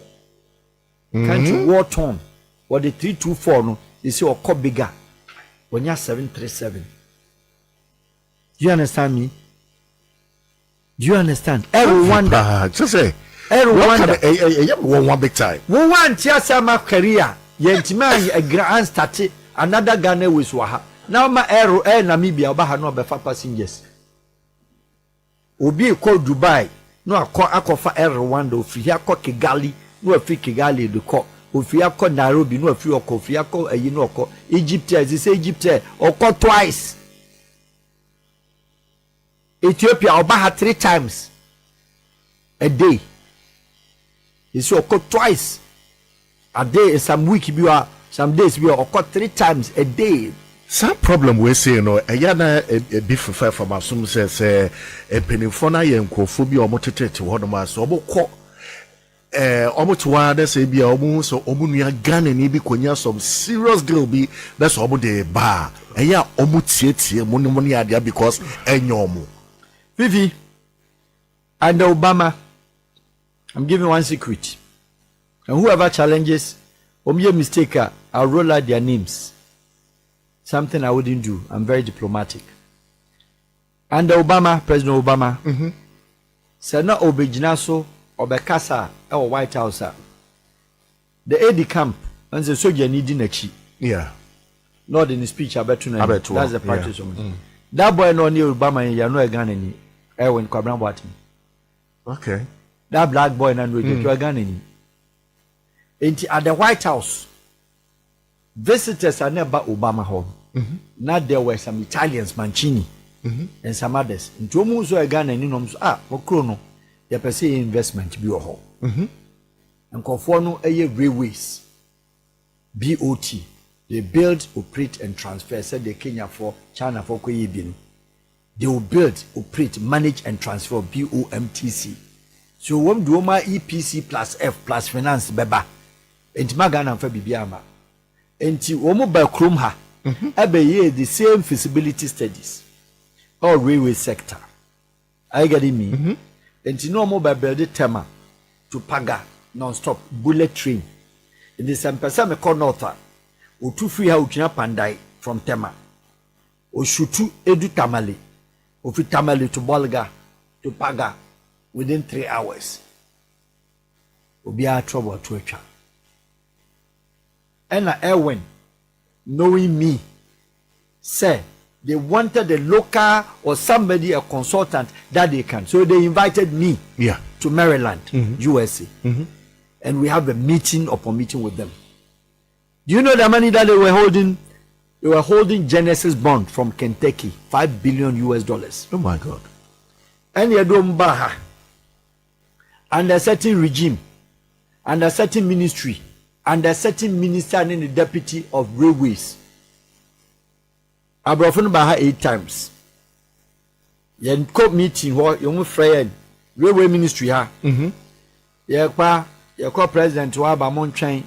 Country war torn. What the 324 no, you see or cop bigger. When you're 737. Do you understand me? Do you understand? Everyone just say everyone one big time. We want Tiasama career. Yentima a grand start another Ghana with Waha. Now my air Namibia Baha no befa passengers. Obi call Dubai. No akofa air Rwanda ofia ko Kigali. No afi Kigali de ko. Ofia ko Nairobi no afi ko ofia ko no ko Egypt is Egypt or twice. Ethiopia Obaha 3 times a day. It's occurred twice a day. Some week you are some days we occur 3 times a day. Some problem we say no. Ayana a different from assume says a penifona yenkophobia or motete to one of us. Obo almost one they say be almost so omunia Ghana ni bi konya some serious deal be that's obo de bar. Aya omu tie money adia because enyomu. Vivi and Obama, I'm giving one secret. And whoever challenges, mistake, I'll roll out their names. Something I wouldn't do. I'm very diplomatic. And Obama, President Obama, said not Obejinaso, Obekasa, or White House. The aide camp, and the soldier needing a chi. Yeah. Not in the speech, I bet to know. That's the practice of it. That boy no near Obama, you know a Ghana. Erwin Kwabran Boateng. Okay. That black boy and we get a gun in him. At the White House, visitors are never Obama home. Now there were some Italians, Mancini, and some others. Into almost a gun and Okrono, they pursue investment be a home. And conform a railways, BOT. They build, operate, and transfer. Said the Kenya for China for Koyebin. They will build, operate, manage, and transfer BOMTC. So when do my EPC plus F plus finance beba, and Magana for Bibiama, and Omo by Krumha, ebe the same feasibility studies, or railway sector. I get me, and no more by building Tema to Paga non-stop bullet train. In the same person, me call Northa, or 2 free how Pandai from Tema, or Shutu Edu Tamale. Ofi Tamale to Bolga to Paga within 3 hours. Obi a trouble to a child. And Erwin, knowing me, say they wanted a local or somebody, a consultant that they can. So they invited me to Maryland, USA. And we have a meeting upon meeting with them. Do you know the money that they were holding? They were holding Genesis bond from Kentucky, $5 billion US. Oh my God. And you don't baha under certain regime, under certain ministry, under certain minister and the deputy of railways. Abrafun baha 8 times. Yen co meeting what you friend railway ministry ha. Your president wa ba mon train.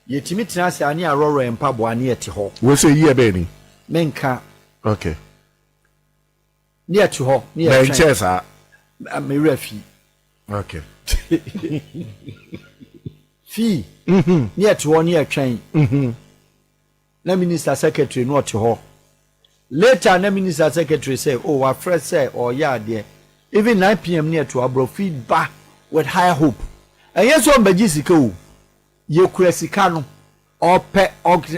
Yetimi tena se ani aroro empabo ani ete ho. We say year be menka. Okay. Near to ho, near Manchester. Me refi. Okay. Fee. Near to ho, near train. Na minister secretary no to ho. Later na minister secretary say, "Oh, our friend say, oh yeah there. Even 9 p.m. near to abro feedback with high hope." And yes one bejisika you no or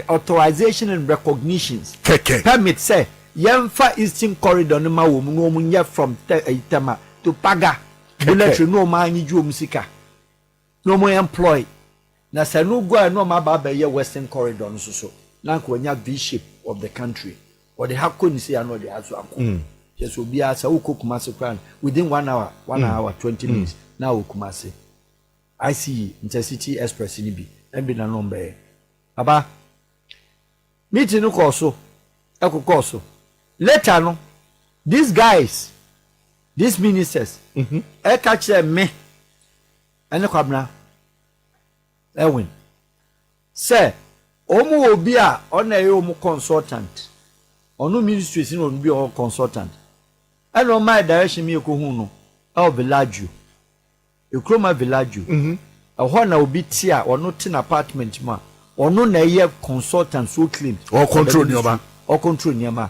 authorization and recognitions. Permit say Yemfa Eastern Corridor no ma wo from Tema to Paga military no man ni ju musika no more employ na say no go no ma ba ye western corridor no so na ko nya v shape of the country or the hakko ni say no the aso akọ yes obi asa wo Kumasi plan within 1 hour 20 minutes na wo Kumasi I see intercity express ni bi and be na number aba meeting no course so later no these guys these ministers e catch me ene kwabna Ewin say omu obi a ona ye omu consultant onu ministry sin onu bi o consultant and on my direction me ko hu no e village ekroma village ho na obi ti a onu ti na apartment ma onu na ye consultant so claim or control nioma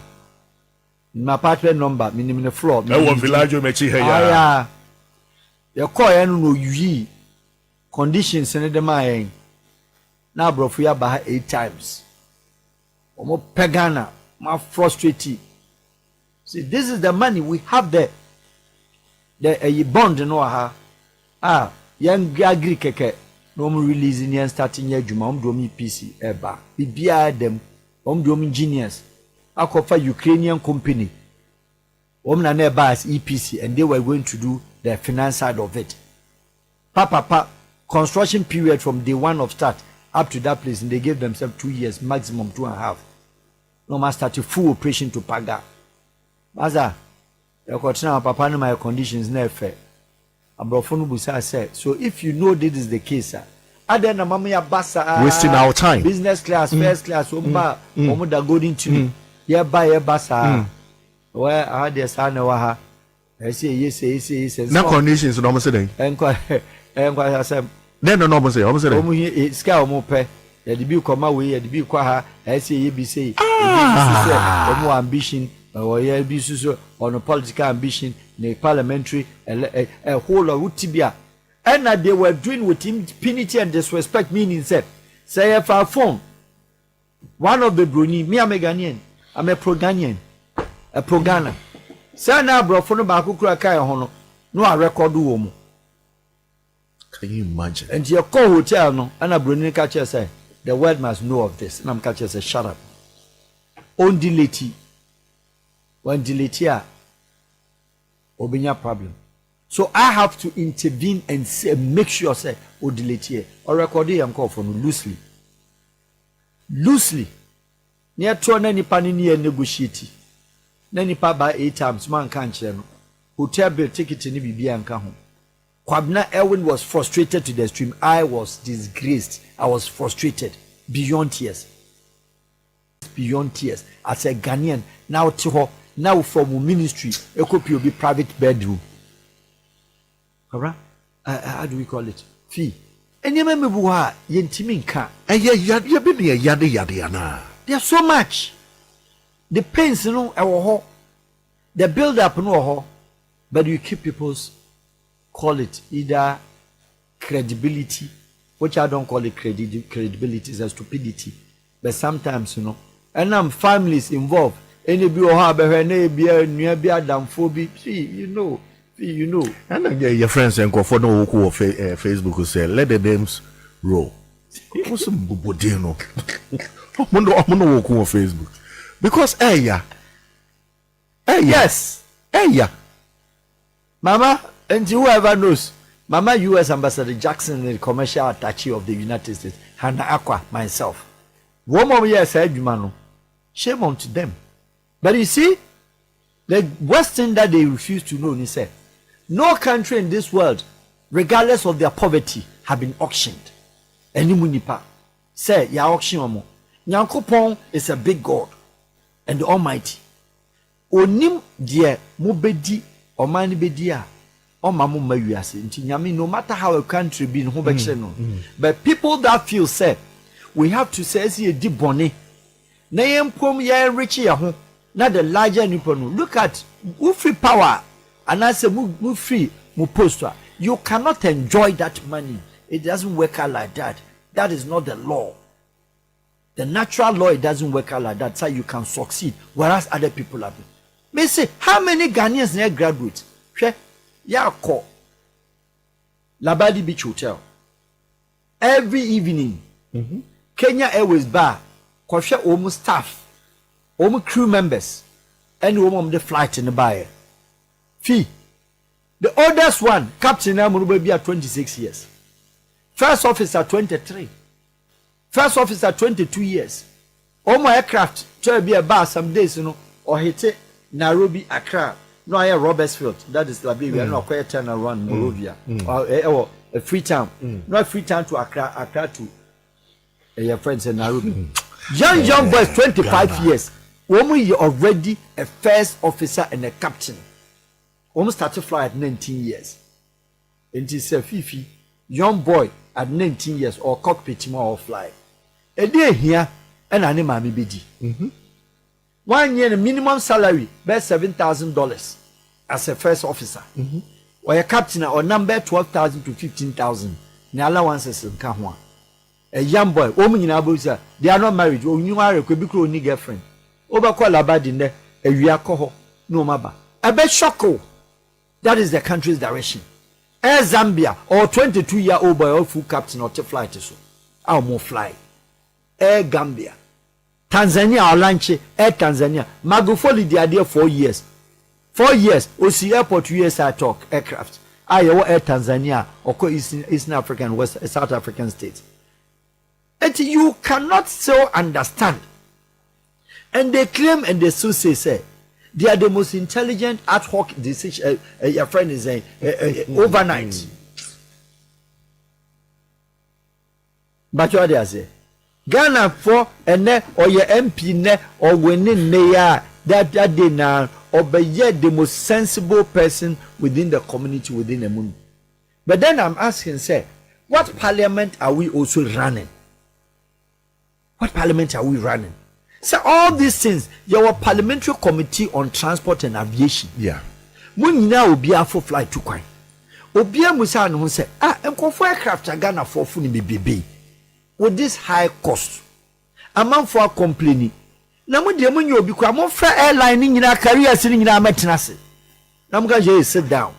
my apartment number minimum floor e wo village me chi he ya ya ye call ya no yi conditions in the mind na brofu ya ba 8 times omo pegana ma frustrated. See, this is the money we have there. The bond no ha young agri keke no more releasing and starting your juma do me PC eba bibia dem do me engineers akofa Ukrainian company na nearby as EPC and they were going to do the finance side of it. Papa construction period from day 1 of start up to that place and they gave themselves 2 years maximum 2.5. No man started full operation to Paga. Maza, you continue papa no my conditions na fair. Abrofo no busa say so if you know this is the case ada na mama ya basa wasting our time business class first class omba omoda golden to ya basa where how dey say na wa ha yes na conditions no mo say den enko say then no mo say omo here sky omo pe ya di bi koma we ya di bi kwa ha say bi say omo ambition or yeah be so on political ambition the parliamentary a whole of utibia and that they were doing with impunity and disrespect meaning said say if I phone one of the Bruni me I'm a Ghanaian I'm a pro-Ghanaian a pro-Ghana say na bro for no ba kukura kai ho no a record wo mu. Can you imagine? And your call hotel no and a Bruni catcher say the world must know of this and I'm catcher say shut up on delete when delete here obinya problem so I have to intervene and say make sure say o delete here or record am call for no loosely near to na nipa ni negotiate na nipa by 8 times man kan kire no hotel bill ticket ni bibia nka ho Kwabna Elwin was frustrated to the extreme. I was disgraced. I was frustrated beyond tears as a Ghanaian now to now from ministry a copy will be private bedroom. Alright? How do we call it? Fee. And you remember why yentimin ka. And you been here yada na. There's so much. The pains, you know, our the build up no but you keep people's call it either credibility, which I don't call it credibility, it's a stupidity. But sometimes, you know, and families involved. Any be or have any be near be adam phobia. You know. And your friends and go for no Facebook who say let the names roll. What's some bubodino? I'm no on Facebook because yes, Mama, and whoever knows, Mama U.S. Ambassador Jackson, the commercial attaché of the United States, Hannah Aqua, myself. 1 more year said, Jumano, shame on to them. But you see, the worst thing that they refuse to know, he said, no country in this world, regardless of their poverty, have been auctioned. Any munipa say, ya auction omo. Nyankopon is a big God and the Almighty. Onim die mobedi omani bedia omamu mawiase nti nyame no matter how a country be no be no. But people that feel say we have to say see a di bone na yempom ya rich ya ho na the larger nipo no look at who free power and I say mu free mu post you cannot enjoy that money. It doesn't work out like that. That is not the law. The natural law, it doesn't work out like that. So you can succeed, whereas other people have been. May say, how many Ghanaians near graduates? Yeah, call. Labadi Beach Hotel. Every evening, Kenya Airways bar, kwahwɛ wɔn staff, wɔn crew members, and wɔn the flight in the bar. Fee. The oldest one, Captain Amuruba, be at 26 years. First officer 23. First officer 22 years. All my aircraft try be a bar some days, or hit it Nairobi, Accra. No, I Robertsfield. That is Liberia. No, quite turn around Monrovia or a Freetown. Not Freetown to Accra, Accra to your friends in Nairobi. Young boys, 25 years. Woman, you already a first officer and a captain. Almost started fly at 19 years. It is a fifi young boy at 19 years or cockpit more or fly. A day here and an imami BD. 1 year minimum salary best $7,000 as a first officer. Or a captain or number 12,000 to 15,000. The allowances in Kahwa. A young boy, woman in Abuja, they are not married. Oh, you are a Quebeco ni girlfriend. Over Kuala in there, a Riakoho, no maba. I bet Shoko. That is the country's direction. Air Zambia or 22-year-old boy or full captain or to fly to so. I'll more fly. Air Gambia. Tanzania or Lanche, Air Tanzania. Magufuli the idea 4 years. 4 years. OC Airport USA talk aircraft. Air Tanzania or Eastern African, West South African states. And you cannot so understand. And they claim and they so say they are the most intelligent ad hoc decision. Your friend is saying overnight. But what they say? Ghana for and or your MP ne or winning near that day now or be yet the most sensible person within the community within the moon. But then I'm asking, say, what parliament are we also running? What parliament are we running? So all these things, your parliamentary committee on transport and aviation. Yeah. When now be a for flight to Quine. Obia Musa no say, and for aircraft Ghana for funi BB. With this high cost. A man for complaining. Now when the money will be quite more fair airline in our career sitting in our maintenance. Now I'm going to sit down.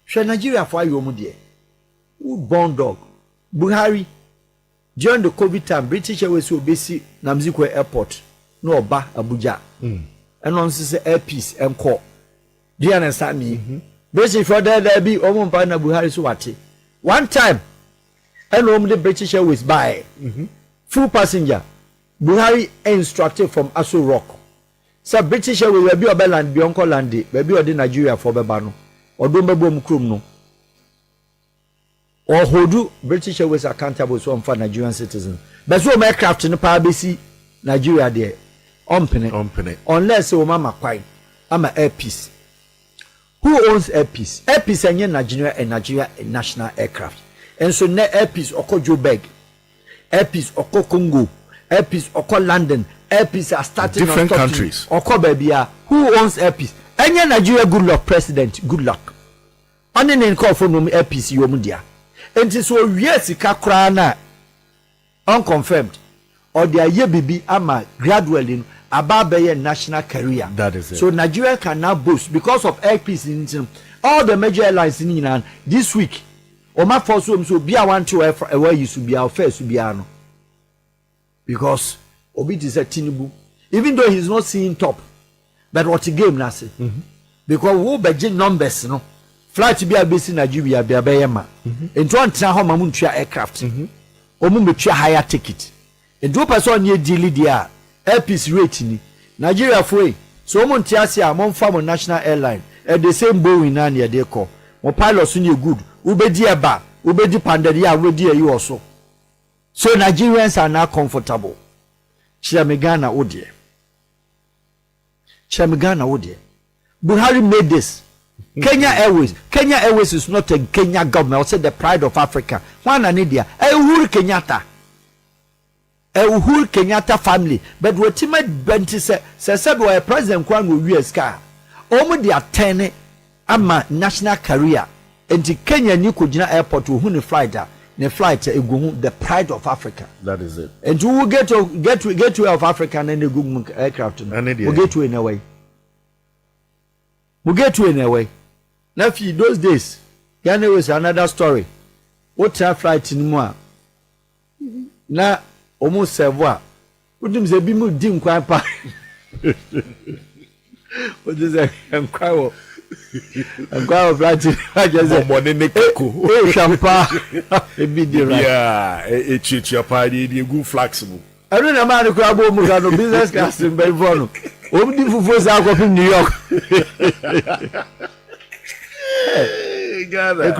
Shall Nigeria for you, dear? Who born dog? Buhari. During the COVID time, British Airways will be see Namzikwe Airport, no Ba Abuja, and on say airpiece and call. Do you understand me? British for there be Omon Pana Buhari Suwati. One time, and the British Airways buy full passenger. Buhari instructed from Aso Rock. So British Airways will be a land beyond Colandi, maybe or the Nigeria for Babano, or Dumbabum Krum no. Or who do British Airways accountable for Nigerian citizens. But so aircraft in the PBC Nigeria there. Unpenny. Unless mama quite. I'm an airpiece. Who owns airpiece? Airpiece and Nigeria and Nigeria national aircraft. And so ne airpiece oko Joburg. Airpiece oko Congo. Airpiece oko London. Airpiece are starting different countries. Oko Babia. Who owns airpiece? Any Nigeria good luck president. Good luck. Only name call for no airpiece you mudia. And so yes, Kakrana unconfirmed or their year baby ama gradually above a national career. That is it. So Nigeria can now boast because of airpeace in all the major airlines in Iran this week. Oma force so be a 1 to where you should be our first to be ano. Because Obi is a Tinubu, even though he's not seeing top, but what he game na say. Because who budget numbers no. Flight be a base in Nigeria be a bayama. And one time home aircraft. Omu higher ticket. And do person near deal dia airpiece rating. Nigeria free. So omu tiasia among farm national airline at the same Boeing na near they call. Mo pilots ni good. Ubedi aba, ubedi pandaria, ubedi you also. So Nigerians are now comfortable. Chiamegana odie. Buhari made this. Kenya Airways is not a Kenya government. I would say the pride of Africa. One and India. Uhuru Kenyatta family. But what Timid Benti said, "Why President Kwan will US car? Omo they attend ama national career. And the Kenya New Kujina Airport to who flight the pride of Africa. That is it. And who will get to of Africa and then the good aircraft. We'll get to in a way. Now, those days, Ghana was another story. What flight in moi? Na almost several. What do you say? Bimu dim quite pa. What is that? I'm quite flight. I just said, "More than Nico." Champagne. A bit different. Yeah, it's your party. You go flexible. I don't know man crab no business class in Belgium. Only for first out of New York. Ghana.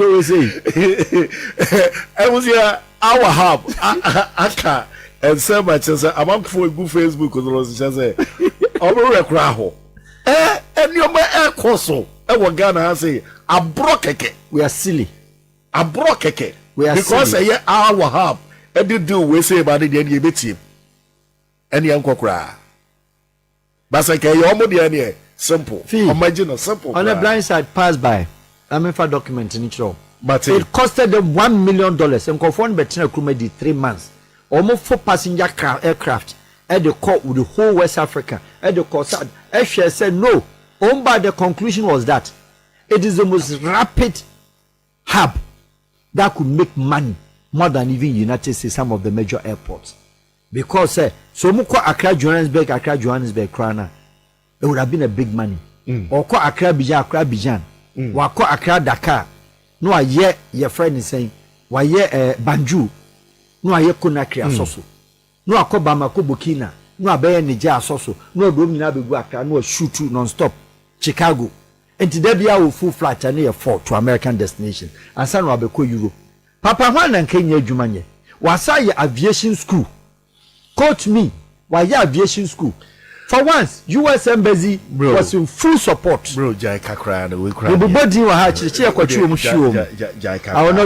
I was here. Our hub. Aka. And so much as I'm up for a good Facebook because I was just saying, I'm a crowd. And you're my air course. I was Ghana say, I broke it. We are silly. I broke it. We are because silly. Our hub. And you do we say about the end of it. And young cry. But I can almost simple. Imagine simple. On the blind side, pass by. I'm for documenting it all. But it costed them $1 million. And conform between a crew made 3 months. Almost 4 passenger aircraft at the court with the whole West Africa. At the court, Asia said no. But the conclusion was that it is the most rapid hub that could make money more than even United States, some of the major airports. Because so much Accra Johannesburg, Krana, it would have been a big money. Or call Accra Bijan. Wako Accra Dakar. No, I hear your friend is saying, why ye Banju? No, I hear Conakry Asoso. No, I call Bamako Burkina. No, I bear Niger Asoso. No, Domina Biguaka. No, shoot non-stop. Chicago. And today be our full flight and near 4 to American destination. And San Rabeko Euro. Papa Juan and Kenya Jumanye. Was I aviation school? Quote me. Why aviation school? For once, U.S. Embassy was in full support. Bro, Jaika crying, we cry. I will not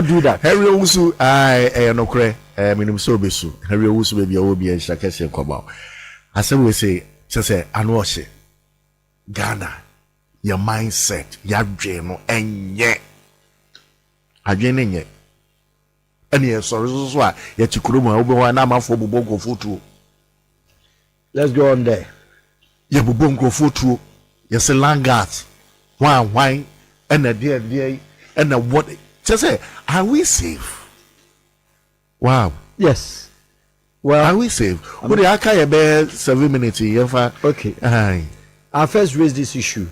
do that. Harry Wusu, I no cray. Minimum so besu. Harry Wusu baby, I will be a shakesi come out. As we say, just say, Anwashi. Ghana, your mindset, your dream, and yet. Again, yet. And yes, sorry, so why yet you could move one number for Bubongo Futu. Let's go on there. Ya Bubongo Futu, yes, a langat, wine, and a dear, and a what? Just say, are we safe? Wow. Yes. Well, are we safe? What the Aka bear 7 minutes? Okay. I first raised this issue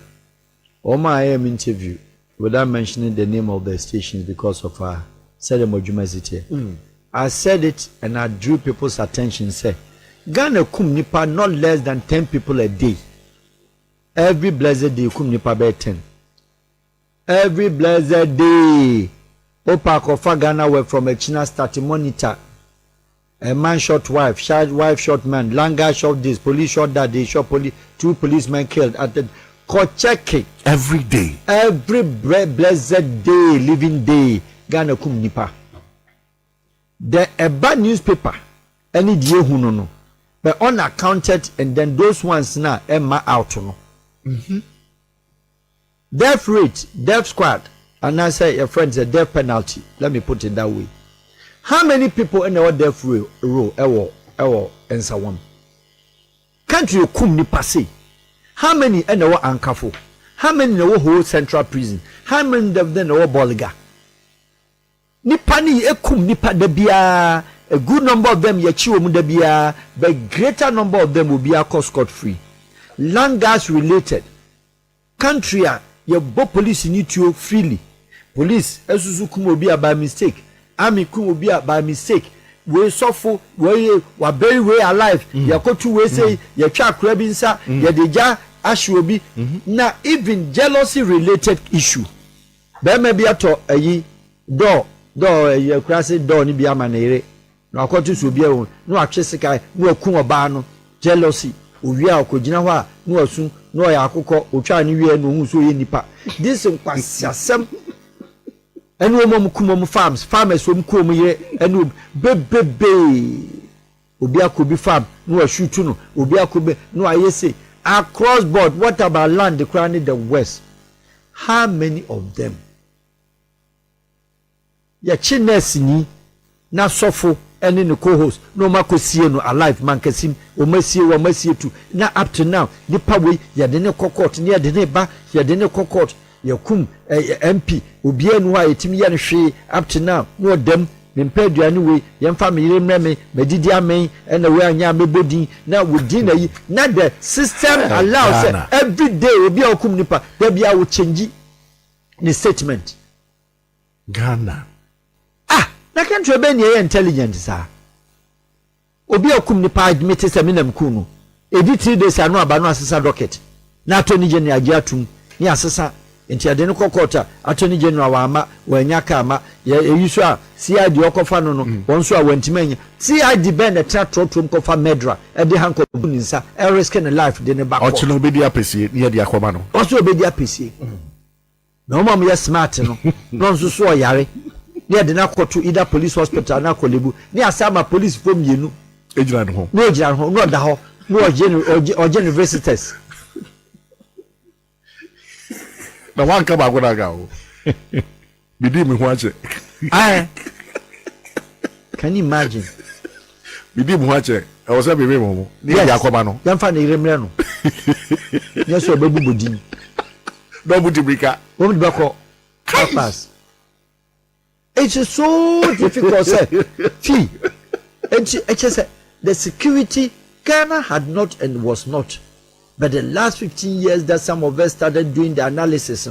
on my AM interview without mentioning the name of the stations because of said I said it and I drew people's attention. Say, Ghana kum nipa not less than 10 people a day. Every blessed day kum nipa by 10. Every blessed day. Opa kofa Ghana work from a China starting monitor. A man shot wife shot man, Langa shot this, police shot that, they shot police, 2 policemen killed at the court checking. Every day. Every blessed day, living day, Ghana kum nipa. The a bad newspaper, any day who no. But unaccounted, and then those ones now, Emma out no. Death rate, death squad, and I say your friends a death penalty. Let me put it that way. How many people in our death row and so on? Country kum ni passe. How many in our ankafo? How many in our whole central prison? How many of them in our bolga? Nipani ekum nipa debia. A good number of them yachiwo mu debia, but greater number of them will be scot free. Land gas related. Country your police need to freely. Police esusu kum obi by mistake. Army kum obi by mistake. We suffer we very way alive. Yakotu we say ya twa krabinsa ya deja ashwobi. Na even jealousy related issue. Be me bia to ayi do ya krase do ni bia manere. No akotu so bia won. No atwesika no akun oba no jealousy. Owi a okogina ho a no asu no ya akokọ otwa ni wie no hu so ye nipa. This nkwasiasem enu omom kumom farmers wom kom ye enu bebebe obi akobi farm no ashutu no obi akobe no ayese across board. What about land the crown in the west? How many of them ya chinese ni na sofo ene ne co-host no makosie no alive mankasim o masie tu na up to now the power ya de ne kokot ne ya de ne ba ya de ne kokot yakum MP obi anu a yetimi ye no hwe up to now no dem mempa aduane we yemfa me yire mreme medidi amen na we anya mebodin na wodi na yi na the system allows every day obi a okum nipa da bia wo change the statement Ghana na country be ne intelligent sa obi a okum nipa admit say me nam ku no edi 3 days anu aba no asesa docket na attorney general agi atum ni asesa enti ade no kokota attorney general wa ama wanya ka ama yeyiso a CID okofa no won so a wantimanya CID ben the tratrotom kofa medra e de hanko buninsa e risk in life de ne back o chino obedi apesi ne de akoma no o so obedi apesi na o mam ye smart no no so so yare ne de na koto either police hospital na kolebu ne asama police fo mienu ejira no ho no da ho no o visitors na wanka ba go daga o bidi mi ho ache can you imagine bidi mi ho ache e wo se bebe mo ni ya akoma no yamfa na iremre no yeso bebu bodin do budi brika o mi bako pass it's so difficult say the security Ghana had not and was not. But the last 15 years that some of us started doing the analysis,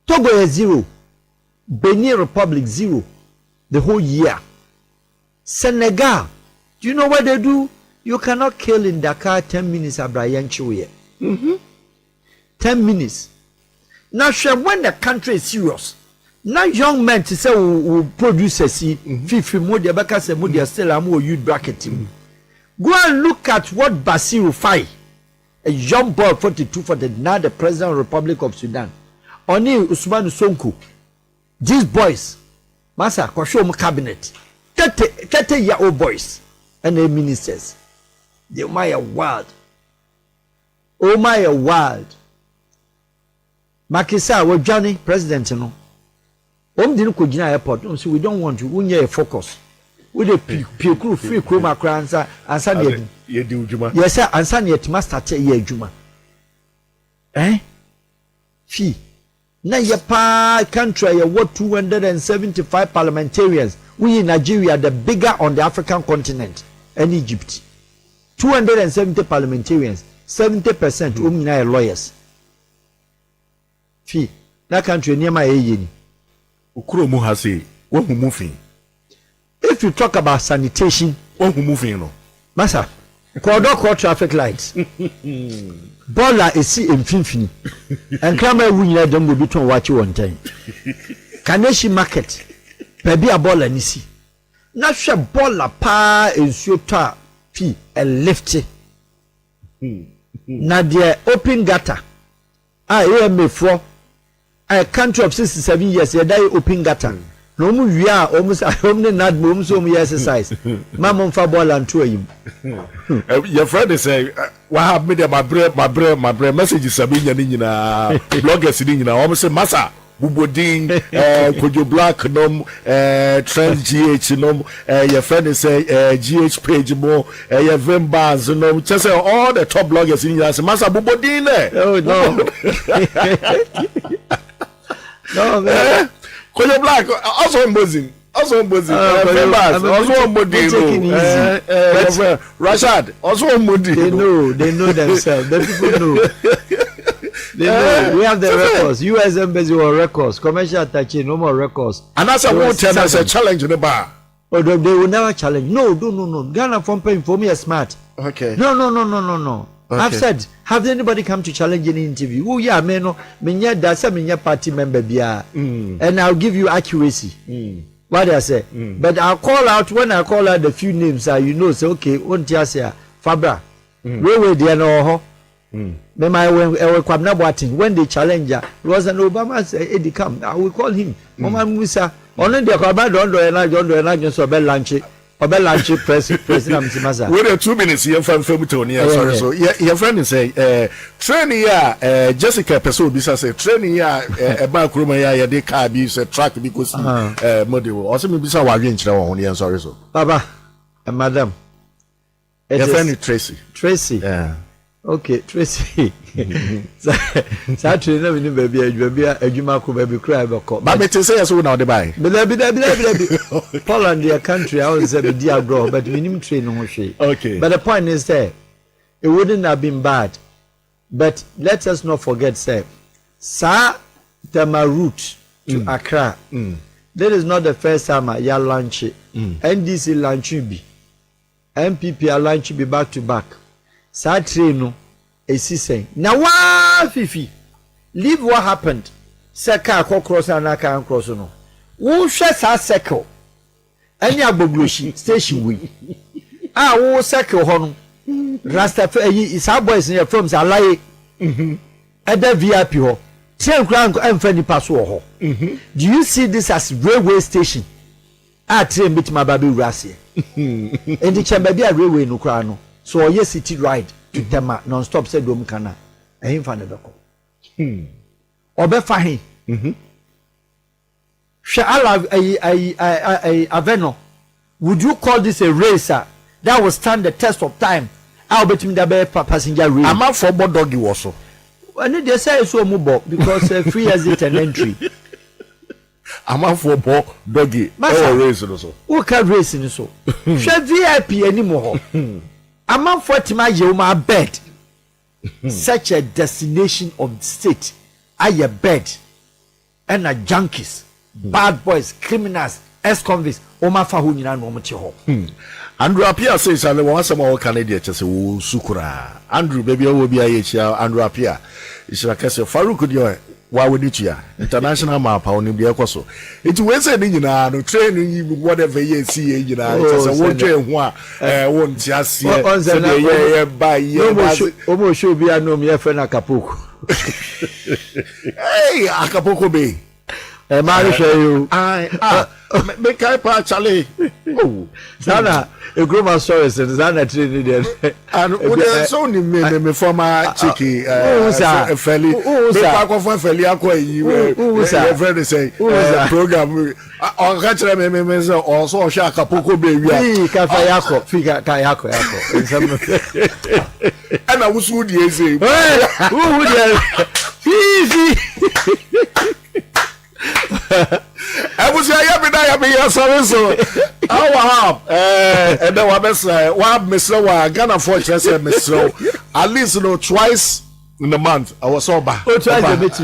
Togo is 0. Benin Republic 0. The whole year. Senegal. Do you know what they do? You cannot kill in Dakar 10 minutes at Brian Chouye. 10 minutes. Now, when the country is serious, now young men to say will produce a see, 50 more, the Baka say, more, still a more youth bracket. Go and look at what Basiru Faye, a young boy 42 for the now the President of the Republic of Sudan. Oni Usman Sonko. These boys, Masa, Kwashomu cabinet, 30-year-old boys and the ministers. They are wild. Oh my wild. Makisa, we Johnny, President, you know. Didn't go to airport. So we don't want you. We need a focus. With a crew free crew macransa and Sunday. Yes, sir, and Sunday it must start a year Juma. Fee. Now your country, what 275 parliamentarians. We in Nigeria the bigger on the African continent and Egypt. 270 parliamentarians, 70% are lawyers. Fee. That country near my age. Ukuro has say, one who moving. If you talk about sanitation, one who moving, no. Massa, call traffic lights. Bola is see infinity. And Kramer winner them will be to watch you one time. Kaneshi market, baby a bola nisi. Not sure bola pa is your tar fee and lift it. Nadia open gutter. I am me for a country of 67 years, you die open gutter. No more, we are almost a home, not boom, so we exercise. Mamma for ball and two him. Your friend is saying, what have made my bread messages are being in a blogger sitting in almost a massa. Buboding, could you black nom, trend GH nom, your friend is say, GH page more, your Vim bars, no, just all the top bloggers in your massa Buboding. Oh, no. No, man. Could you black also buzzing? Also buzzing. Rashad also Modi. They know themselves. The people know. They know. We have the records. US embassy or records. Commercial attaché, no more records. And that's a tell us a challenge in the bar. Oh, they will never challenge. No. Ghana from paying for me is smart. Okay. No. Okay. I've said, have anybody come to challenge any interview? Oh yeah, that's a party member and I'll give you accuracy. What I say, but I'll call out when I call out the few names. You know, say okay, won't you say Fabra? Where they know? When they challenge her, it was an Obama say, Eddie come. I will call him. Mama Musa. Only the Obama don't do and just obey lunch. Obel president Masa. Wait 2 minutes here from Tony. Sorry, so your friend is say training Jessica Peso bisa say training a bank room ya de car be say track because model also me bisa wa dwen kire won here sorry so Baba and madam your friend is Tracy yeah Okay, Tracy. Sa train na me baby adwuma ko baby cry be ko. But me say yes we now dey buy. Be. Poland their country I was be dia bro but minimum train no hwe. Okay. But the point is there it wouldn't have been bad. But let us not forget say sa Tama route to Accra. That is not the first time I launch it. NDC launch be. MPP are launch be back to back. Sa train no esi say na wa fifi leave what happened say car cross and car cross no wo hwe sa circle any agbogloshi station we wo circle ho no rasta isa boys in from Salaye other VIP ho train kran emfa nipa so ho do you see this as railway station train bit ma baby rase and the chamber be a railway no kran no so yes city ride to Tema non-stop said dom kana ehim fa ne beko obefa he hwe ala aveno would you call this a racer that will stand the test of time how betimi da be passenger race am for doggy wo so and they say so mu bo because free exit and entry am for doggy race no so who can race ni so hwe VIP animo ho among 40 my bed such a destination of the state a bed and a junkies bad boys criminals ex-convicts oma fa ho nyina no mte ho Andrew Apia says I want some more Canadian just wo sukura Andrew baby wo bia ye chia Andrew Apia isira kase Farouk dio wa we ditua international map on bia kwaso it we say ni nyina no train whatever ye see ye nyina it say wo train ho a wo nti ase ye ba ye o mo show bia no me fe na Acapulco hey Acapulco be ma show you me kai pa chale oh sana a groma stories and sana train there and we so ni me former chiki fairly me pa ko for fairly akwa yi we friend say program on catch me say also sha Acapulco be wi a ka fa yako fika ka yako and I was would you say who would easy I was ya be sorry so Al Wahab and then wa Mr. wa Ghana for just Mr. at least no twice in the month I was sober twice a bit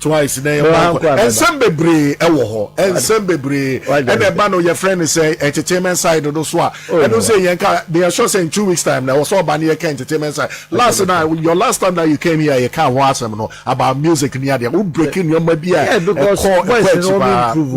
twice and some bebre e wo ho and some bebre and the man your friend say entertainment side no so and don't say they are sure saying 2 weeks time now was sober near entertainment side last night your last time that you came here you can't watch them no about music near there who breaking your maybe because boys no improve